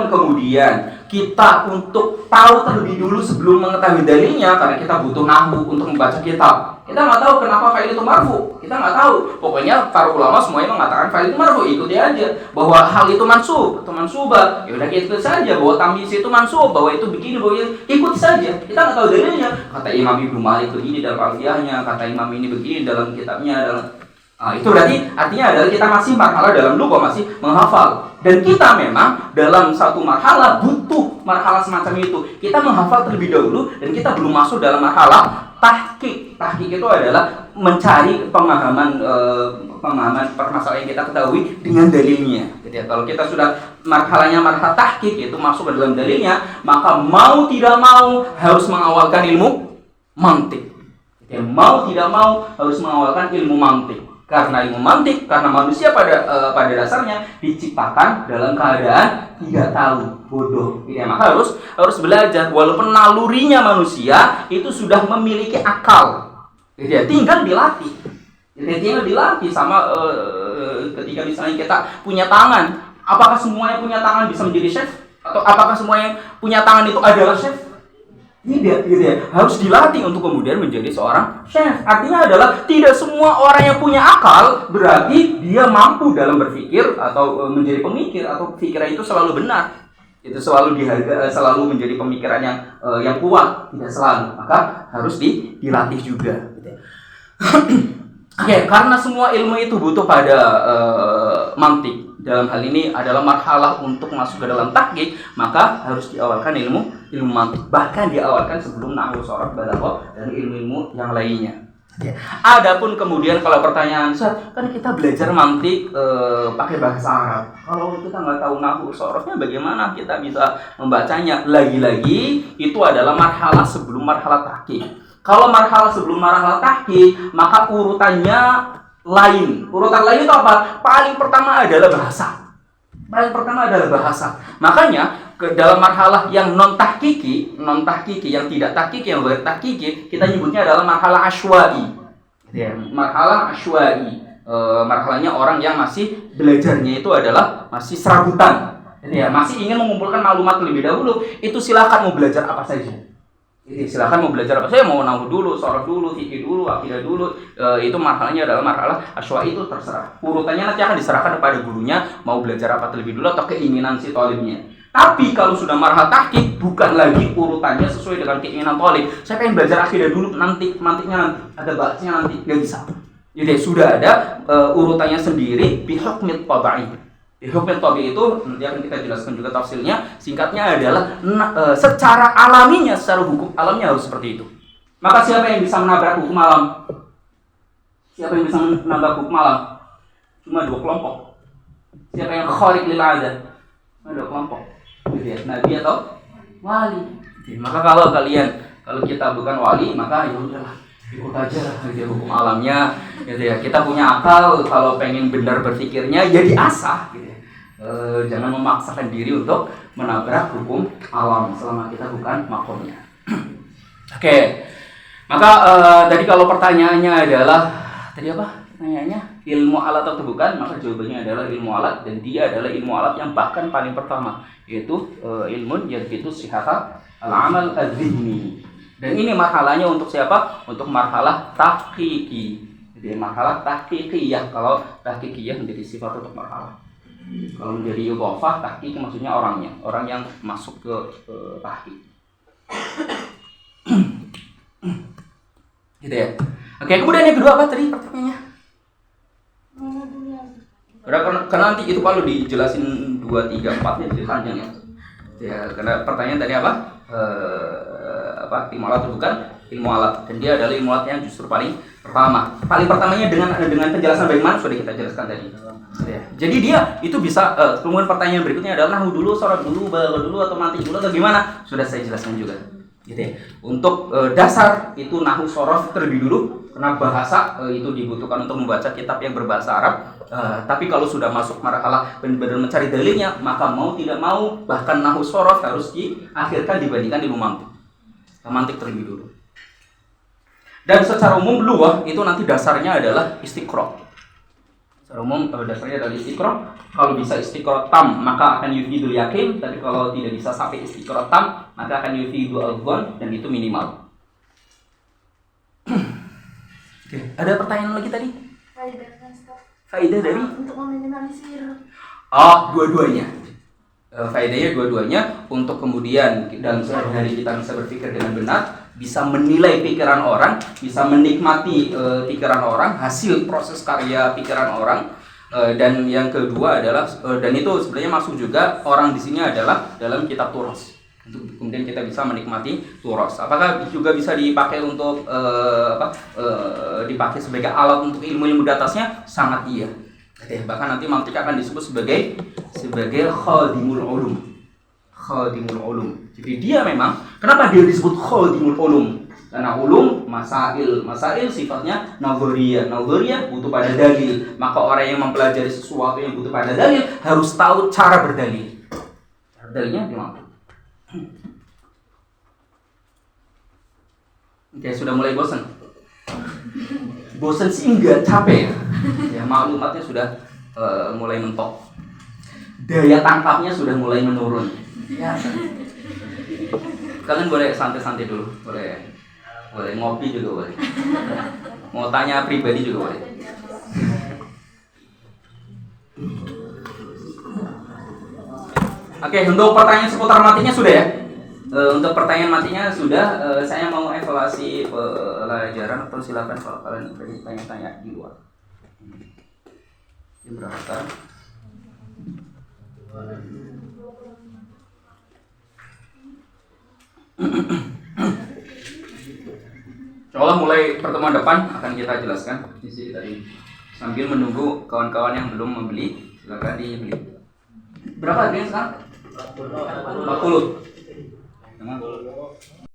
kemudian kita untuk tahu terlebih dulu sebelum mengetahui dalilnya, karena kita butuh nahwu untuk membaca kitab. Kita nggak tahu kenapa fa'il itu marfu. Kita nggak tahu. Pokoknya para ulama semuanya mengatakan fa'il itu marfu. Ikuti aja bahwa hal itu mansub atau mansubah. Ya udah ikuti saja bahwa tamyiz itu mansub, bahwa itu begini, bahwa itu ikuti saja. Kita nggak tahu dalilnya. Kata Imam Ibnu Malik begini dalam alfiyahnya, kata Imam ini begini dalam kitabnya, dalam itu berarti artinya adalah kita masih marhalah dalam lughah, masih menghafal. Dan kita memang dalam satu marhalah butuh marhalah semacam itu. Kita menghafal terlebih dahulu dan kita belum masuk dalam marhalah tahqiq. Tahqiq itu adalah mencari pemahaman permasalahan yang kita ketahui dengan dalilnya. Jadi kalau kita sudah marhalahnya marhalah tahqiq, itu masuk ke dalam dalilnya, maka mau tidak mau harus mengawalkan ilmu mantik. Jadi mau tidak mau harus mengawalkan ilmu mantik. Karena ilmu mantik, karena manusia pada dasarnya diciptakan dalam keadaan tidak tahu, bodoh. Ya, maka harus belajar. Walaupun nalurinya manusia itu sudah memiliki akal, ya, tinggal dilatih. Tinggal dilatih sama ketika misalnya kita punya tangan. Apakah semuanya punya tangan bisa menjadi chef? Atau apakah semuanya punya tangan itu adalah chef? Tidak, gitu ya. Harus dilatih untuk kemudian menjadi seorang chef. Artinya adalah tidak semua orang yang punya akal berarti dia mampu dalam berpikir atau menjadi pemikir, atau pikiran itu selalu benar. Itu selalu dihargai, selalu menjadi pemikiran yang kuat, tidak selalu. Maka harus dilatih juga. Gitu ya. Oke, karena semua ilmu itu butuh pada mantik. Dalam hal ini adalah marhalah untuk masuk ke dalam tahqiq, maka harus diawalkan ilmu mantik, bahkan diawalkan sebelum nahwu, shorof, balaghah dan ilmu-ilmu yang lainnya. Adapun kemudian kalau pertanyaan, kan kita belajar mantik pakai bahasa Arab. Kalau kita nggak tahu nahwu, shorofnya, bagaimana kita bisa membacanya? Lagi-lagi itu adalah marhalah sebelum marhalah tahqiq. Kalau marhalah sebelum marhalah tahqiq, maka urutannya lain. Urutan lain itu apa? Paling pertama adalah bahasa. Makanya dalam marhalah yang non tahqiqi, yang tidak tahqiqi, yang ghair tahqiqi, kita nyebutnya adalah marhalah asywa'i. Ya, marhalah asywa'i. Marhalahnya orang yang masih belajarnya itu adalah masih serabutan. Ya, masih ingin mengumpulkan maklumat terlebih dahulu. Itu silakan mau belajar apa saja. Silakan mau belajar apa saja, mau nahwu dulu, shorof dulu, fikih dulu, akidah dulu. Itu marhalahnya adalah marhalah asywa'i, itu terserah. Urutannya nanti akan diserahkan kepada gurunya, mau belajar apa terlebih dulu atau keinginan si thalibnya. Tapi kalau sudah marhalah tahqiq, bukan lagi urutannya sesuai dengan keinginan thalib. Saya pengen belajar akidah dulu, nanti mantiknya nanti, ada bahasnya nanti, nggak bisa. Jadi sudah ada urutannya sendiri, bihukmit tabi'i. Hukum tabi itu nanti akan kita jelaskan juga tafsirnya. Singkatnya adalah secara alaminya, secara hukum alamnya harus seperti itu. Maka siapa yang bisa menabrak hukum alam? Siapa yang bisa menabrak hukum alam? Cuma 2 kelompok. Siapa yang khariq lil 'adah? Cuma 2 kelompok. Nabi atau wali. Maka kalau kita bukan wali, maka ya udahlah, ikut aja gitu ya, hukum alamnya gitu ya. Kita punya akal, kalau pengen benar berpikirnya ya diasah gitu ya. Jangan memaksakan diri untuk menabrak hukum alam selama kita bukan makomnya. Oke. Maka tadi kalau pertanyaannya adalah tadi apa? Pertanyaannya ilmu alat atau bukan? Maka jawabannya adalah ilmu alat, dan dia adalah ilmu alat yang bahkan paling pertama, yaitu ilmun yadbitu sihata al-amal az-zihni. Dan ini marhalahnya untuk siapa? Untuk marhalah tahqiqi. Jadi marhalah tahqiqiyah. Kalau tahqiqiyah menjadi sifat untuk marhalah. Kalau menjadi idhofah, tahqiq maksudnya orangnya, orang yang masuk ke tahqiq. Gitu ya. Oke, kemudian yang kedua apa tadi pertanyaannya? Karena nanti itu kalau dijelasin 2, 3, 4 nya jadi panjang ya. Ya, karena pertanyaan tadi apa? Ilmu alat atau bukan? Ilmu alat. Dan dia adalah ilmu alat yang justru paling pertama. Paling pertamanya dengan penjelasan bagaimana sudah kita jelaskan tadi. Ya. Jadi dia itu bisa kemudian pertanyaan berikutnya adalah nahu dulu, sorot dulu, balaghah dulu, atau mantik dulu atau gimana? Sudah saya jelaskan juga. Gitu ya. Untuk dasar itu nahu sorof terlebih dulu, karena bahasa itu dibutuhkan untuk membaca kitab yang berbahasa Arab. Tapi kalau sudah masuk marhalah benar-benar mencari dalilnya, maka mau tidak mau bahkan nahu sorof harus diakhirkan dibandingkan ilmu mantik. Mantik terlebih dulu. Dan secara umum luah itu nanti dasarnya adalah istiqra'. Secara umum dasarnya adalah istiqra'. Kalau bisa istiqra' tam maka akan yufidul yakin, tapi kalau tidak bisa sampai istiqra' tam maka akan yufidul al-dhann, dan itu minimal. Oke, ada pertanyaan lagi tadi? Faedah dari? Untuk meminimalisir. Dua-duanya. Faedahnya dua-duanya untuk kemudian dalam sehari-hari kita bisa berpikir dengan benar, bisa menilai pikiran orang, bisa menikmati pikiran orang, hasil proses karya pikiran orang. Dan yang kedua adalah dan itu sebenarnya masuk juga orang di sini adalah dalam kitab Turas. Untuk kemudian kita bisa menikmati Turas. Apakah juga bisa dipakai untuk dipakai sebagai alat untuk ilmu-ilmu di atasnya? Sangat iya. Bahkan nanti mantik akan disebut sebagai khadimul ulum. Khadimul ulum. Jadi dia memang, kenapa dia disebut khadimul ulum? Karena ulum, masail sifatnya nazariyah. Nazariyah butuh pada dalil. Maka orang yang mempelajari sesuatu yang butuh pada dalil harus tahu cara berdalil. Cara dalilnya gimana? Oke, sudah mulai bosan? Bosan sih enggak, capek ya. Maklumatnya sudah mulai mentok. Daya tangkapnya sudah mulai menurun. Ya. Kalian boleh santai-santai dulu, boleh ngopi juga boleh. Mau tanya pribadi juga boleh. Oke, untuk pertanyaan seputar matinya sudah ya. Untuk pertanyaan matinya sudah. Saya mau evaluasi pelajaran, atau silakan kalau kalian berani tanya-tanya di luar. Ini berapa sekarang? Insyaallah mulai pertemuan depan akan kita jelaskan di sini tadi. Sambil menunggu kawan-kawan yang belum membeli, silakan dibeli. Berapa harganya sekarang? 40.